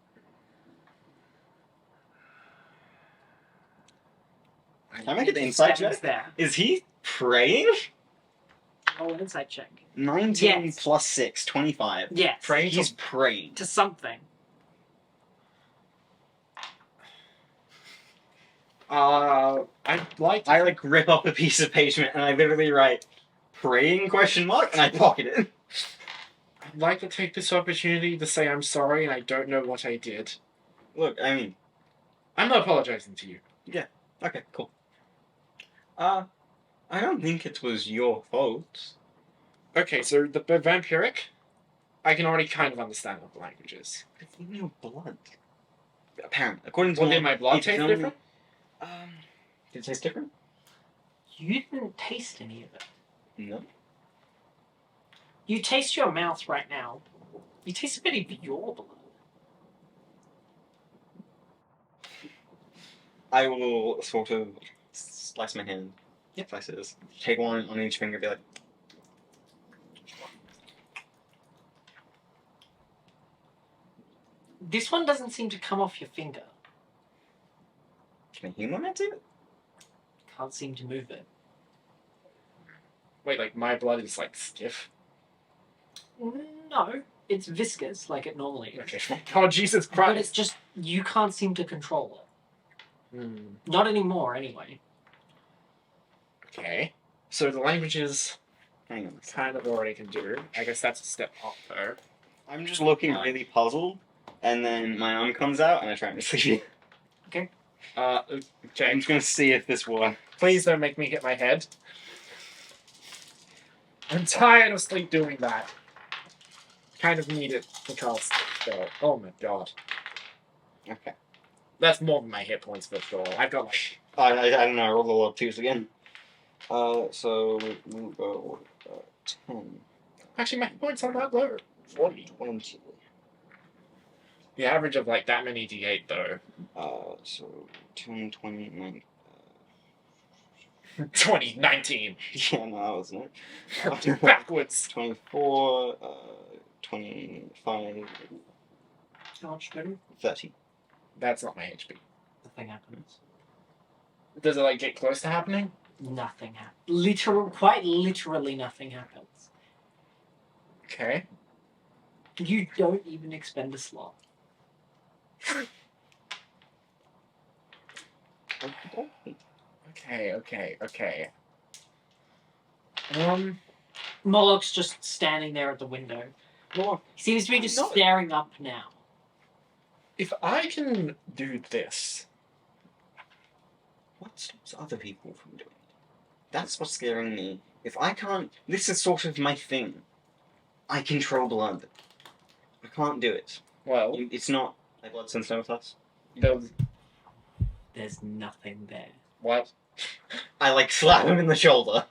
Speaker 3: Can I make an insight
Speaker 1: Stands
Speaker 3: check?
Speaker 1: there.
Speaker 3: Is he praying?
Speaker 1: Roll an insight check.
Speaker 3: 19
Speaker 1: Yes.
Speaker 3: plus 6, 25.
Speaker 1: Yes.
Speaker 2: Praying
Speaker 3: He's praying.
Speaker 1: To something.
Speaker 2: I'd like to...
Speaker 3: I like rip up a piece of parchment and I literally write praying question mark and I pocket it.
Speaker 2: I'd like to take this opportunity to say I'm sorry and I don't know what I did.
Speaker 3: Look, I mean,
Speaker 2: I'm not apologizing to you.
Speaker 3: okay, cool. I don't think it was your fault.
Speaker 2: Okay, so the vampiric, I can already kind of understand what the language is.
Speaker 3: It's in your blood. Apparently, according to
Speaker 2: Well, did my blood
Speaker 3: it's
Speaker 2: taste
Speaker 3: only-
Speaker 2: different?
Speaker 3: Did it taste different?
Speaker 1: You didn't taste any of it.
Speaker 3: No.
Speaker 1: You taste your mouth right now. You taste a bit of your blood.
Speaker 3: I will sort of slice my hand.
Speaker 1: Yep.
Speaker 3: Slices. Take one on each finger, be like,
Speaker 1: This one doesn't seem to come off your finger.
Speaker 3: can I humanize it?
Speaker 1: Can't seem to move it.
Speaker 2: Wait, like my blood is like stiff?
Speaker 1: No, it's viscous like it normally is.
Speaker 2: Okay. Oh, Jesus
Speaker 1: But
Speaker 2: Christ.
Speaker 1: it's just, you can't seem to control it.
Speaker 2: Hmm.
Speaker 1: Not anymore, anyway.
Speaker 2: Okay. So the languages
Speaker 3: Hang on.
Speaker 2: kind of already can do. I guess that's a step up though.
Speaker 3: I'm just looking really puzzled, and then my arm comes out, and I try and sleep.
Speaker 2: Okay.
Speaker 3: I'm just gonna see if this works.
Speaker 2: Please don't make me hit my head. I'm tired of sleep doing that. Kind of need it to cast spell. Oh my god.
Speaker 3: Okay.
Speaker 2: That's more than my hit points for sure. I've got like...
Speaker 3: I don't know, I rolled a lot of twos again. So, we'll go... 10,
Speaker 2: Actually, my hit points aren't that low. 40.
Speaker 3: 20.
Speaker 2: The average of like that many D8 though.
Speaker 3: So 10, 20, 9.
Speaker 2: 20, 19.
Speaker 3: Yeah, no, that wasn't it.
Speaker 2: Backwards.
Speaker 3: 24, 25,
Speaker 1: How much better?
Speaker 3: 30.
Speaker 2: That's not my HP.
Speaker 1: Nothing happens.
Speaker 2: Does it like get close to happening?
Speaker 1: Nothing happens. Quite literally nothing happens.
Speaker 2: Okay.
Speaker 1: You don't even expend a slot.
Speaker 2: Okay.
Speaker 1: Mollach's just standing there at the window.
Speaker 3: Well,
Speaker 1: He seems to be just
Speaker 2: not-
Speaker 1: staring up now.
Speaker 2: If I can do this,
Speaker 3: what stops other people from doing it? That's what's scaring me. If I can't... This is sort of my thing. I control blood. I can't do it.
Speaker 2: well,
Speaker 3: It's not... My blood sense Novitas.
Speaker 2: those
Speaker 1: There's nothing there.
Speaker 2: what?
Speaker 3: I, like, slap him in the shoulder.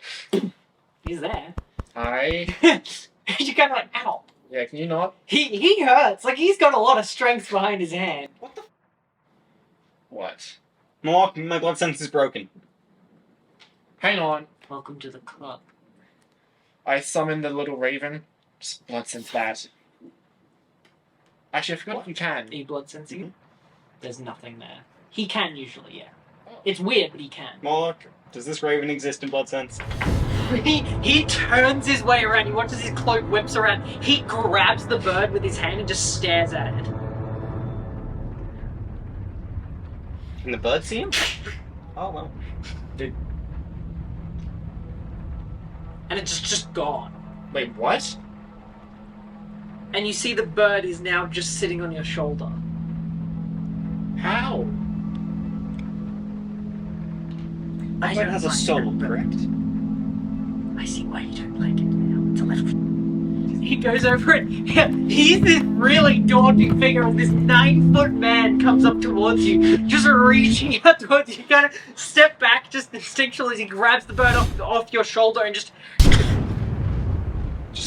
Speaker 1: He's there.
Speaker 2: I
Speaker 1: You kind of like, ow.
Speaker 2: yeah. Can you not?
Speaker 1: He hurts. Like, he's got a lot of strength behind his hand.
Speaker 3: What the...
Speaker 2: What?
Speaker 3: Mollach, my blood sense is broken.
Speaker 2: Hang on.
Speaker 1: Welcome to the club.
Speaker 2: I summoned the little raven. Just blood sense that. Actually, I forgot if you can.
Speaker 1: Are you blood sensing?
Speaker 3: Mhm.
Speaker 1: There's nothing there. He can usually, yeah.
Speaker 2: Oh.
Speaker 1: It's weird, but he can.
Speaker 3: Mollach, does this raven exist in blood sense?
Speaker 1: He turns his way around. He watches his cloak whips around. He grabs the bird with his hand and just stares at it.
Speaker 3: Can the bird see him? Oh, well.
Speaker 1: And it's just gone.
Speaker 2: Wait, what?
Speaker 1: And you see the bird is now just sitting on your shoulder.
Speaker 2: How?
Speaker 1: I
Speaker 3: Bird
Speaker 1: don't
Speaker 3: has a
Speaker 1: like
Speaker 3: soul,
Speaker 1: it, but
Speaker 3: correct?
Speaker 1: I see why you don't like it now. It's a little... He goes over it. He's this really daunting figure, and this 9-foot man comes up towards you, just reaching out towards you. You kind of step back just instinctually as he grabs the bird off your shoulder and just...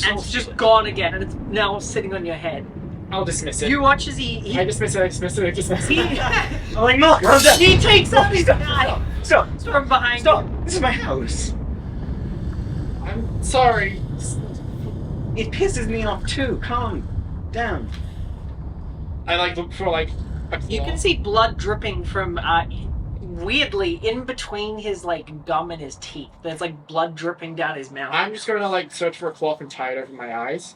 Speaker 1: And it's just gone again, and it's now sitting on your head.
Speaker 2: I'll dismiss it.
Speaker 1: You watch as he
Speaker 2: I dismiss it.
Speaker 1: he,
Speaker 3: I'm like, Mollach, calm down!
Speaker 1: he takes out his knife
Speaker 3: Stop!
Speaker 1: from behind
Speaker 3: Stop!
Speaker 1: him.
Speaker 3: This is my house!
Speaker 2: I'm sorry.
Speaker 3: It pisses me off too. Calm down.
Speaker 2: I like look for like a
Speaker 1: You
Speaker 2: claw.
Speaker 1: can see blood dripping from, weirdly, in between his, like, gum and his teeth. There's, like, blood dripping down his mouth.
Speaker 2: I'm just gonna like search for a cloth and tie it over my eyes.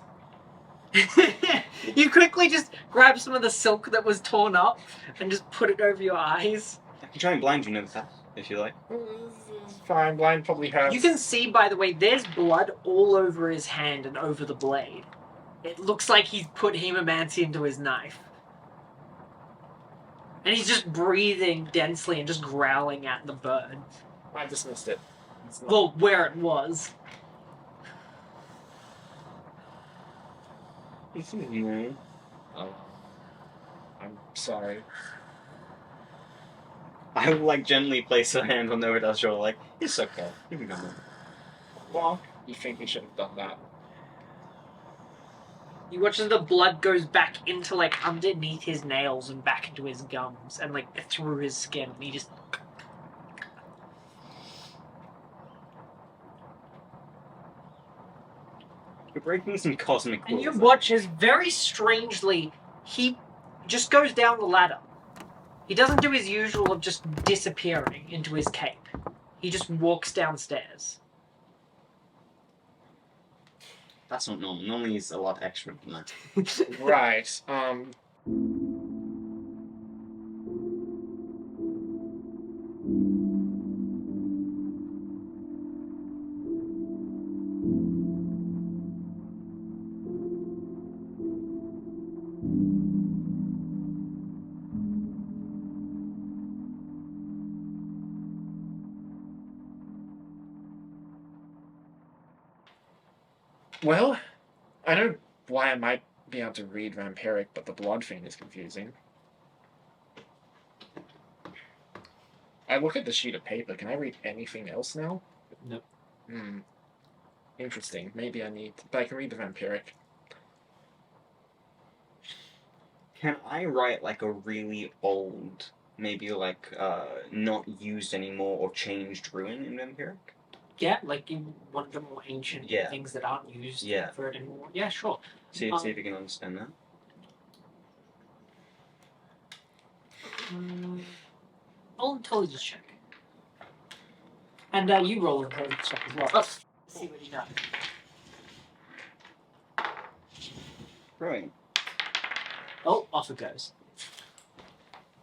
Speaker 1: You quickly just grab some of the silk that was torn up and just put it over your eyes.
Speaker 3: I can try and blind you, Novitas, if you like.
Speaker 2: It's fine. Blind probably hurts.
Speaker 1: You can see, by the way, there's blood all over his hand and over the blade. It looks like he's put hemomancy into his knife. And he's just breathing densely and just growling at the bird.
Speaker 2: I dismissed it. It's not-
Speaker 1: Well, where it was.
Speaker 3: No.
Speaker 2: Oh. I'm sorry.
Speaker 3: I will, like, gently place a hand on Novitas' shoulder, like, it's okay. You can go now.
Speaker 2: Well, you think we should have done that?
Speaker 1: You watch as the blood goes back into, like, underneath his nails and back into his gums and, like, through his skin. And he just...
Speaker 3: You're breaking some cosmic
Speaker 1: And you
Speaker 3: rules.
Speaker 1: watch as, very strangely, he just goes down the ladder. He doesn't do his usual of just disappearing into his cape. He just walks downstairs.
Speaker 3: That's not normal. Normally he's a lot extra than that.
Speaker 2: Right. Well, I know why I might be able to read vampiric, but the blood thing is confusing. I look at the sheet of paper. Can I read anything else now?
Speaker 1: Nope.
Speaker 2: Interesting. Maybe I need... But I can read the vampiric.
Speaker 3: Can I write like a really old, maybe like not used anymore or changed rune in vampiric?
Speaker 1: Yeah, like in one of the more ancient
Speaker 3: Yeah.
Speaker 1: things that aren't used
Speaker 3: Yeah.
Speaker 1: for it anymore. Yeah, sure.
Speaker 3: See if you can understand that.
Speaker 1: Roll intelligence check. And you roll intelligence check as well. See what you know.
Speaker 3: Right.
Speaker 1: Oh, off it goes.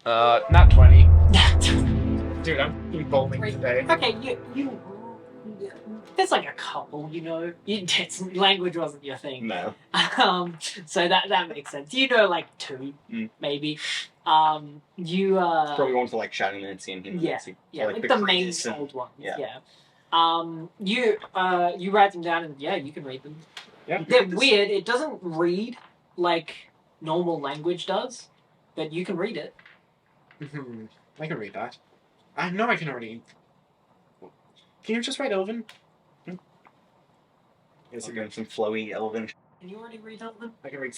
Speaker 2: Not 20. Dude, I'm bowling today.
Speaker 1: Okay, you. There's like a couple, you know. Language wasn't your thing.
Speaker 3: No.
Speaker 1: So that makes sense. You know, like two, maybe. You
Speaker 3: Probably one for like Shadow Nancy and Human Nancy.
Speaker 1: yeah,
Speaker 3: So,
Speaker 1: like the main
Speaker 3: Cretus and-
Speaker 1: old ones.
Speaker 3: yeah.
Speaker 1: You write them down and yeah, you can read them.
Speaker 2: Yeah.
Speaker 1: They're weird. It doesn't read like normal language does, but you can read it.
Speaker 2: I can read that. I know I can already... Can you just write Elven?
Speaker 3: Is it going some flowy elven?
Speaker 1: Can you already read Elven?
Speaker 2: I can read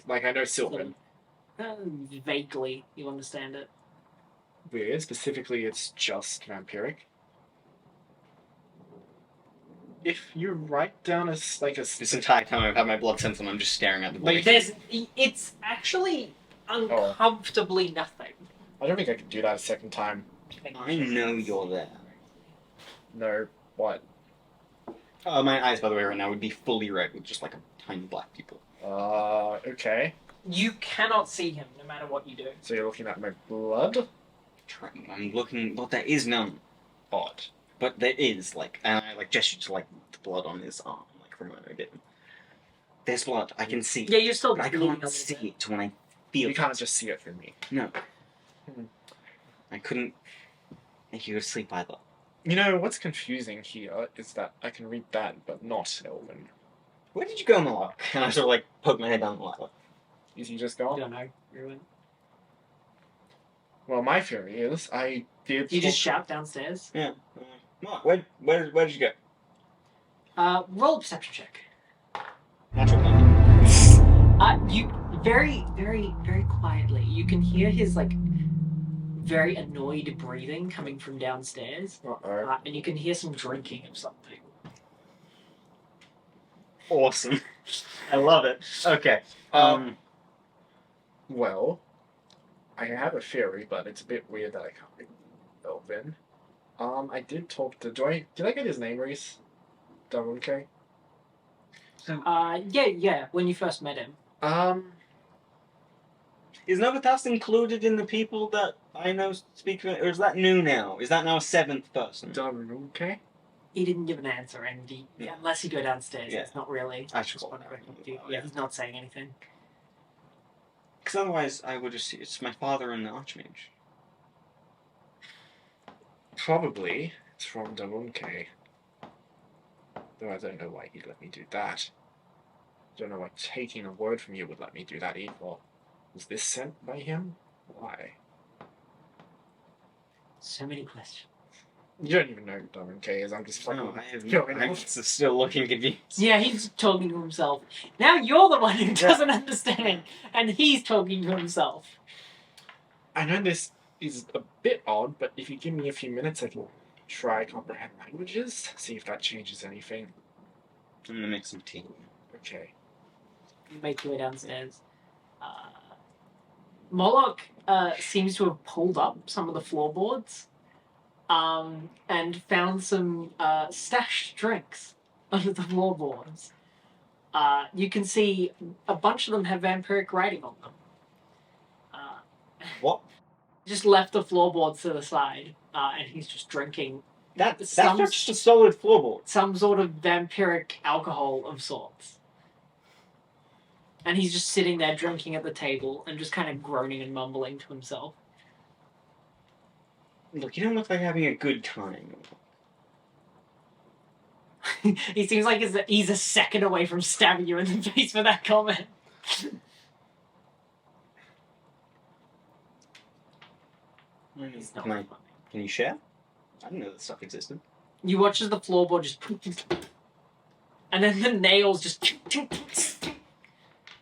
Speaker 2: I know Sylvan.
Speaker 1: Vaguely, you understand it.
Speaker 2: Weird. Specifically, it's just vampiric. If you write down
Speaker 3: This entire time I've had my blood sense and I'm just staring at the boy.
Speaker 1: It's actually uncomfortably nothing.
Speaker 2: I don't think I could do that a second time.
Speaker 3: I know you're there.
Speaker 2: No. What?
Speaker 3: My eyes, by the way, right now would be fully red with just like a tiny black pupil.
Speaker 2: Okay.
Speaker 1: You cannot see him no matter what you do.
Speaker 2: So you're looking at my blood?
Speaker 3: I'm looking, but there is none.
Speaker 2: Odd.
Speaker 3: But there is, like, and I like gesture to like the blood on his arm, like from where I bit him. There's blood. I can see.
Speaker 1: Yeah, you're still.
Speaker 3: But I can't see it when I feel.
Speaker 2: You can't just see it from me.
Speaker 3: No. I couldn't make you go to sleep either.
Speaker 2: You know, what's confusing here is that I can read that, but not Elven.
Speaker 3: Where did you go, Mollach? And I sort of like poke my head down the ladder.
Speaker 2: Is he just
Speaker 1: I
Speaker 2: gone?
Speaker 1: don't know. Ruin.
Speaker 2: Well, my theory is I did...
Speaker 1: You just shout downstairs.
Speaker 3: Yeah. Mollach, where did you go?
Speaker 1: Roll a perception check.
Speaker 3: Natural 20.
Speaker 1: You very, very, very quietly. You can hear his like very annoyed breathing coming from downstairs,
Speaker 2: Uh-oh.
Speaker 1: and you can hear some drinking of something.
Speaker 3: Awesome. I love it. Okay.
Speaker 2: Well, I have a theory, but it's a bit weird that I can't read Elven. I did talk to... Did I get his name, Rhys? WK?
Speaker 1: Yeah, when you first met him.
Speaker 3: Is Novitas included in the people that I know speak, or is that new now? Is that now a seventh person?
Speaker 2: WK?
Speaker 1: He didn't give an answer, and unless you go downstairs,
Speaker 3: Yeah.
Speaker 1: it's not really.
Speaker 3: I should
Speaker 1: Yeah, he's not saying anything.
Speaker 3: Because otherwise, I would just... It's my father and the Archmage.
Speaker 2: Probably. It's from WK. Though I don't know why he'd let me do that. I don't know why taking a word from you would let me do that either. Was this sent by him? Why?
Speaker 1: So many questions.
Speaker 2: You don't even know who WK is. I'm just fucking...
Speaker 3: No, I have
Speaker 2: going
Speaker 3: I'm
Speaker 2: off.
Speaker 3: still looking confused.
Speaker 1: Yeah, he's talking to himself. Now you're the one who doesn't understand, and he's talking to himself.
Speaker 2: I know this is a bit odd, but if you give me a few minutes, I can try comprehend languages, see if that changes anything.
Speaker 3: I'm gonna make some tea.
Speaker 2: Okay.
Speaker 1: You make your way downstairs. Mollach seems to have pulled up some of the floorboards and found some stashed drinks under the floorboards. You can see a bunch of them have vampiric writing on them.
Speaker 3: What?
Speaker 1: Just left the floorboards to the side, and he's just drinking
Speaker 3: That's
Speaker 1: Some-
Speaker 3: not just a solid floorboard.
Speaker 1: some sort of vampiric alcohol of sorts. And he's just sitting there drinking at the table and just kind of groaning and mumbling to himself.
Speaker 3: Look, you don't look like having a good time.
Speaker 1: He seems like he's a second away from stabbing you in the face for that comment. It's not funny.
Speaker 3: Can you share? I didn't know this stuff existed.
Speaker 1: You watch as the floorboard just and then the nails just.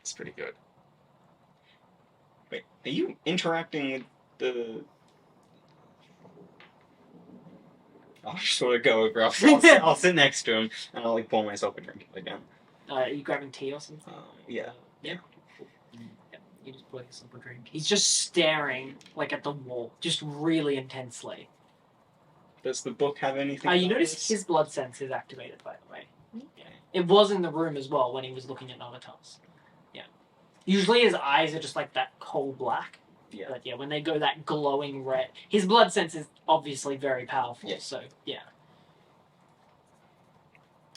Speaker 2: It's pretty good.
Speaker 3: Wait, are you interacting with the... I'll just sort of go over. I'll sit next to him, and I'll like pour myself a drink again.
Speaker 1: Are you grabbing tea or something?
Speaker 3: Yeah.
Speaker 1: Yeah. Yeah. You just pour yourself a drink. He's just staring like at the wall, just really intensely.
Speaker 3: Does the book have anything?
Speaker 1: You
Speaker 3: about
Speaker 1: notice
Speaker 3: this?
Speaker 1: his blood sense is activated, by the way. Yeah. It was in the room as well when he was looking at Novitas. Yeah. Usually his eyes are just like that coal black.
Speaker 3: Yeah.
Speaker 1: But yeah, when they go that glowing red, his blood sense is obviously very powerful.
Speaker 3: Yeah.
Speaker 1: So yeah.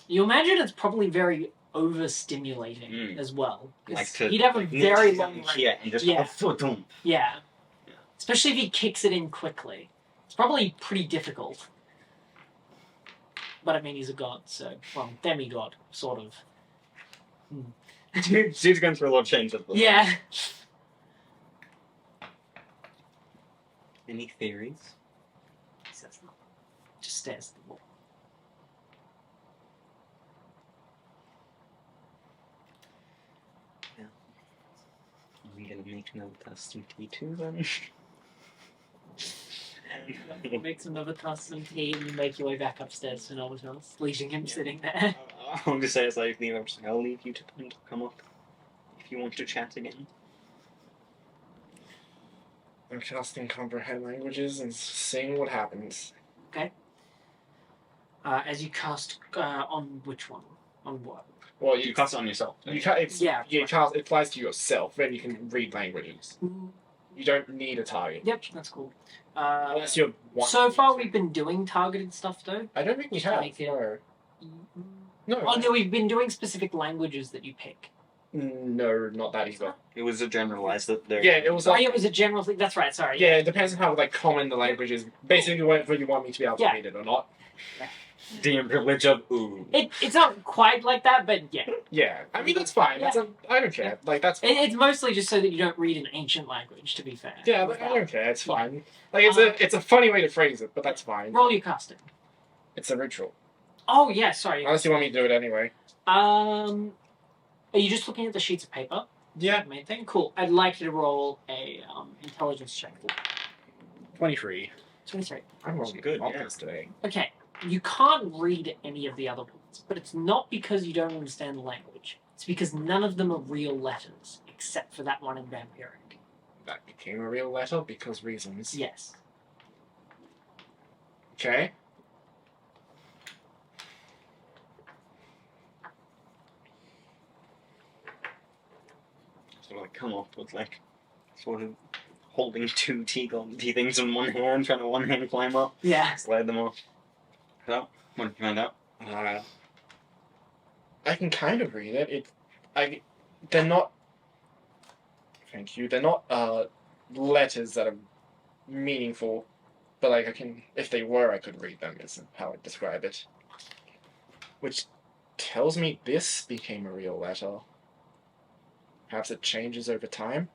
Speaker 1: You imagine it's probably very overstimulating as well. 'Cause
Speaker 3: Like to,
Speaker 1: he'd have a
Speaker 3: like,
Speaker 1: very
Speaker 3: nip
Speaker 1: long
Speaker 3: down
Speaker 1: range.
Speaker 3: here and just
Speaker 1: Yeah.
Speaker 3: Boom.
Speaker 1: Yeah.
Speaker 3: Yeah.
Speaker 1: Especially if he kicks it in quickly. It's probably pretty difficult. But I mean, he's a god, so... Well, demigod, sort of.
Speaker 3: Dude's going through a lot of change at the moment.
Speaker 1: Yeah.
Speaker 3: Any theories?
Speaker 1: He says no. Just stares at the wall.
Speaker 3: Are we gonna make another custom T2 then?
Speaker 1: Makes another toss and tea and you make your way back upstairs to Novitas, leaving him sitting there.
Speaker 3: I'll just say as I leave, I'll leave you to come up if you want to chat again.
Speaker 2: I'm casting comprehend languages and seeing what happens.
Speaker 1: As you cast on which one? On what?
Speaker 2: Well,
Speaker 3: You cast it on yourself.
Speaker 2: You ca- it's,
Speaker 1: Yeah,
Speaker 2: You
Speaker 1: right.
Speaker 2: cast. It applies to yourself, and you can read languages. You don't need a target
Speaker 1: Yep, that's cool.
Speaker 2: unless you're.
Speaker 1: So far, we've been doing targeted stuff though.
Speaker 2: I don't think we
Speaker 1: Just to
Speaker 2: have.
Speaker 1: make it-
Speaker 2: No. No.
Speaker 1: Oh no, we've been doing specific languages that you pick.
Speaker 2: No, not that either.
Speaker 3: It was a generalized that there.
Speaker 2: Yeah, it was
Speaker 1: Oh,
Speaker 2: like.
Speaker 1: yeah, it was a general thing. That's right. Sorry.
Speaker 2: Yeah, it depends on how like common the language is. Basically, whether you want me to be able to
Speaker 1: Yeah.
Speaker 2: read it or not.
Speaker 3: DM privilege of ooh.
Speaker 1: It's not quite like that, but yeah.
Speaker 2: Yeah, I mean that's fine.
Speaker 1: Yeah.
Speaker 2: I don't care. Like that's.
Speaker 1: It's mostly just so that you don't read an ancient language. To be fair.
Speaker 2: Yeah, like, I don't care. It's fine. Like it's a funny way to phrase it, but that's fine.
Speaker 1: Roll your casting.
Speaker 2: It's a ritual.
Speaker 1: Oh yeah, sorry.
Speaker 2: Unless you want me to do it anyway.
Speaker 1: Are you just looking at the sheets of paper?
Speaker 2: Yeah.
Speaker 1: Main thing. Cool. I'd like you to roll a intelligence check.
Speaker 2: 23.
Speaker 1: 23.
Speaker 2: I'm rolling
Speaker 3: Good,
Speaker 2: good.
Speaker 3: yeah.
Speaker 2: Today.
Speaker 1: Okay. You can't read any of the other ones, but it's not because you don't understand the language. It's because none of them are real letters, except for that one in Vampiric.
Speaker 2: That became a real letter because reasons.
Speaker 1: Yes.
Speaker 2: Okay.
Speaker 3: So like come up with like sort of holding two tea things in one hand, trying to one hand climb up,
Speaker 1: Yeah.
Speaker 3: slide them off. So, what did you find out?
Speaker 2: I can kind of read it. They're not. Thank you. They're not letters that are meaningful, but like I can. If they were, I could read them. Is how I describe it. Which tells me this became a real letter. Perhaps it changes over time.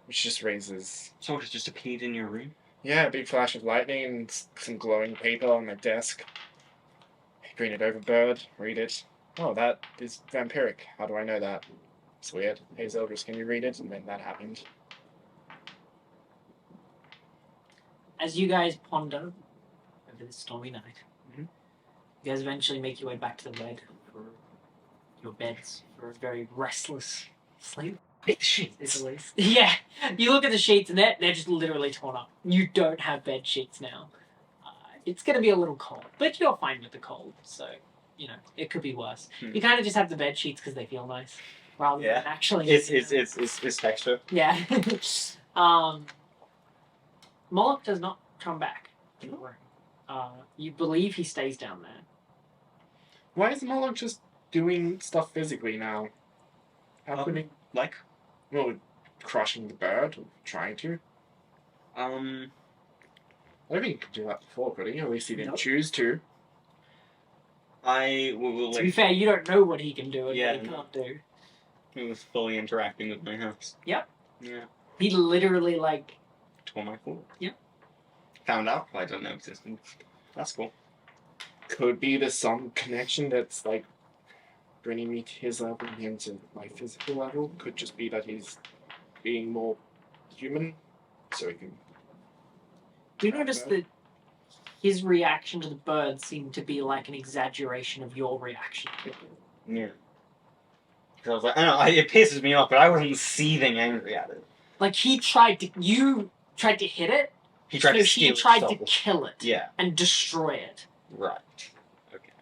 Speaker 2: Which just raises.
Speaker 3: So it just appeared in your room?
Speaker 2: Yeah, a big flash of lightning and some glowing paper on my desk. Green it over bird, read it. Oh, that is vampiric. How do I know that? It's weird. Hey Zeldris, can you read it? And then that happened.
Speaker 1: As you guys ponder over this stormy night,
Speaker 2: Mhm.
Speaker 1: you guys eventually make your way back to the bed for your beds for a very restless sleep.
Speaker 2: Hey, the sheets.
Speaker 1: At least. Yeah, you look at the sheets and they're just literally torn up. You don't have bed sheets now. It's going to be a little cold, but you're fine with the cold, so, you know, it could be worse. You kind of just have the bed sheets because they feel nice, rather than actually...
Speaker 3: It's texture.
Speaker 1: Yeah. Mollach does not come back to the room. You believe he stays down there.
Speaker 2: Why is Mollach just doing stuff physically now? How could he...
Speaker 3: Like?
Speaker 2: Well, crushing the bird, or trying to. I don't think he could do that before, could he? At least he didn't
Speaker 1: Nope.
Speaker 2: choose to.
Speaker 3: I will
Speaker 1: To be fair, you don't know what he can do and
Speaker 3: Yeah,
Speaker 1: what he
Speaker 3: no.
Speaker 1: can't do.
Speaker 3: He was fully interacting with my house.
Speaker 1: Yep.
Speaker 3: Yeah.
Speaker 1: He literally, like...
Speaker 3: Tore my foot.
Speaker 1: Yep.
Speaker 3: Found out I don't know existed. That's cool.
Speaker 2: Could be there's some connection that's like bringing me to his level and him to my physical level. Could just be that he's being more human, so he can.
Speaker 1: Do you notice that his reaction to the bird seemed to be like an exaggeration of your reaction?
Speaker 3: Yeah. Because I was like, I don't know, it pisses me off, but I wasn't seething angry at it.
Speaker 1: Like you tried to hit it.
Speaker 3: He tried to steal
Speaker 1: he tried
Speaker 3: it.
Speaker 1: to kill it.
Speaker 3: Yeah.
Speaker 1: And destroy it.
Speaker 3: Right. Okay.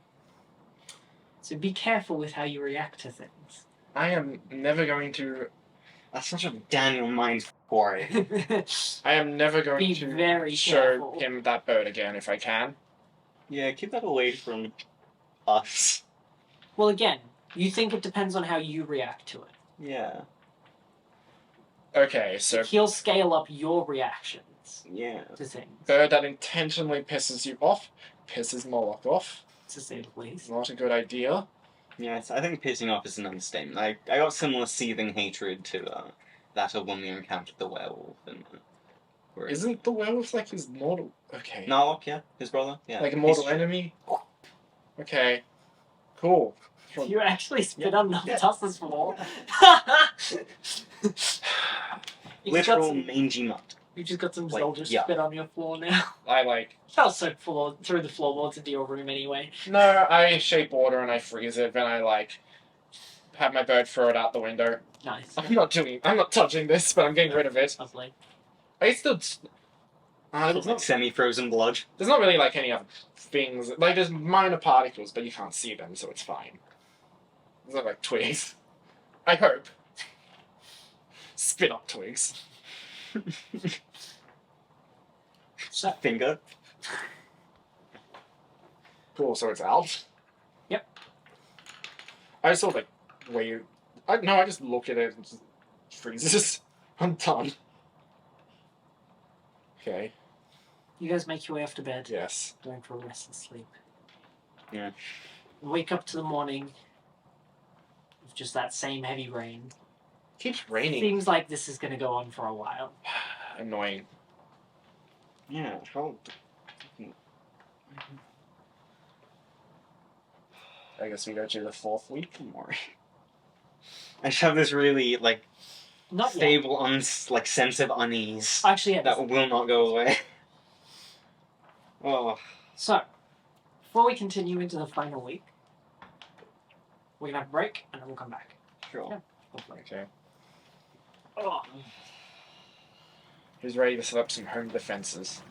Speaker 1: So be careful with how you react to things.
Speaker 2: I am never going to.
Speaker 3: That's such a Daniel mind quarry.
Speaker 2: I am never going
Speaker 1: Be
Speaker 2: to
Speaker 1: very
Speaker 2: show
Speaker 1: careful.
Speaker 2: him that bird again if I can.
Speaker 3: Yeah, keep that away from us.
Speaker 1: Well, again, you think it depends on how you react to it.
Speaker 3: Yeah.
Speaker 2: Okay, so
Speaker 1: He'll scale up your reactions
Speaker 3: Yeah.
Speaker 1: to things,
Speaker 2: bird that intentionally pisses you off, pisses Mollach off.
Speaker 1: to say the least.
Speaker 2: Not a good idea.
Speaker 3: Yes, I think pissing off is an understatement. I got similar seething hatred to that of when we encountered the werewolf. And,
Speaker 2: Isn't the werewolf like his mortal? Okay.
Speaker 3: Mollach, yeah, his brother, yeah.
Speaker 2: Like a mortal enemy? Okay. Cool.
Speaker 1: You actually spit on Novitas' floor.
Speaker 3: Literal mangy mutt.
Speaker 1: You just got some
Speaker 3: Like,
Speaker 1: Zeldris
Speaker 3: yeah.
Speaker 1: spit on your floor now.
Speaker 2: I like.
Speaker 1: I'll soak through the floorboards into your room anyway.
Speaker 2: No, I shape water and I freeze it, then I like have my bird throw it out the window.
Speaker 1: Nice.
Speaker 2: I'm not touching this, but I'm getting rid of it.
Speaker 1: Lovely.
Speaker 2: I still.
Speaker 3: It's
Speaker 2: There's
Speaker 3: like semi-frozen blood.
Speaker 2: not really like any other things. Like there's minor particles, but you can't see them, so it's fine. There's not like twigs. I hope. Spit up twigs.
Speaker 1: So,
Speaker 3: Finger.
Speaker 2: Cool, so it's out.
Speaker 1: Yep.
Speaker 2: I just sort of like wait. I just look at it and just freezes. I'm done. Okay.
Speaker 1: you guys make your way off to bed,
Speaker 2: Yes.
Speaker 1: going for a rest and sleep.
Speaker 3: Yeah.
Speaker 1: Wake up to the morning with just that same heavy rain.
Speaker 2: Keeps raining.
Speaker 1: Seems like this is going to go on for a while.
Speaker 2: Annoying.
Speaker 3: Yeah, how...
Speaker 2: I guess we go to the 4th week.
Speaker 3: Don't worry. I just have this really, like,
Speaker 1: Not yet.
Speaker 3: stable, sense of unease
Speaker 1: Actually, yeah.
Speaker 3: that will not go away. Oh.
Speaker 1: So, before we continue into the final week, we're going to have a break and then we'll come back.
Speaker 3: Sure.
Speaker 1: Yeah. Hopefully.
Speaker 2: Okay.
Speaker 1: Oh.
Speaker 2: Who's ready to set up some home defenses?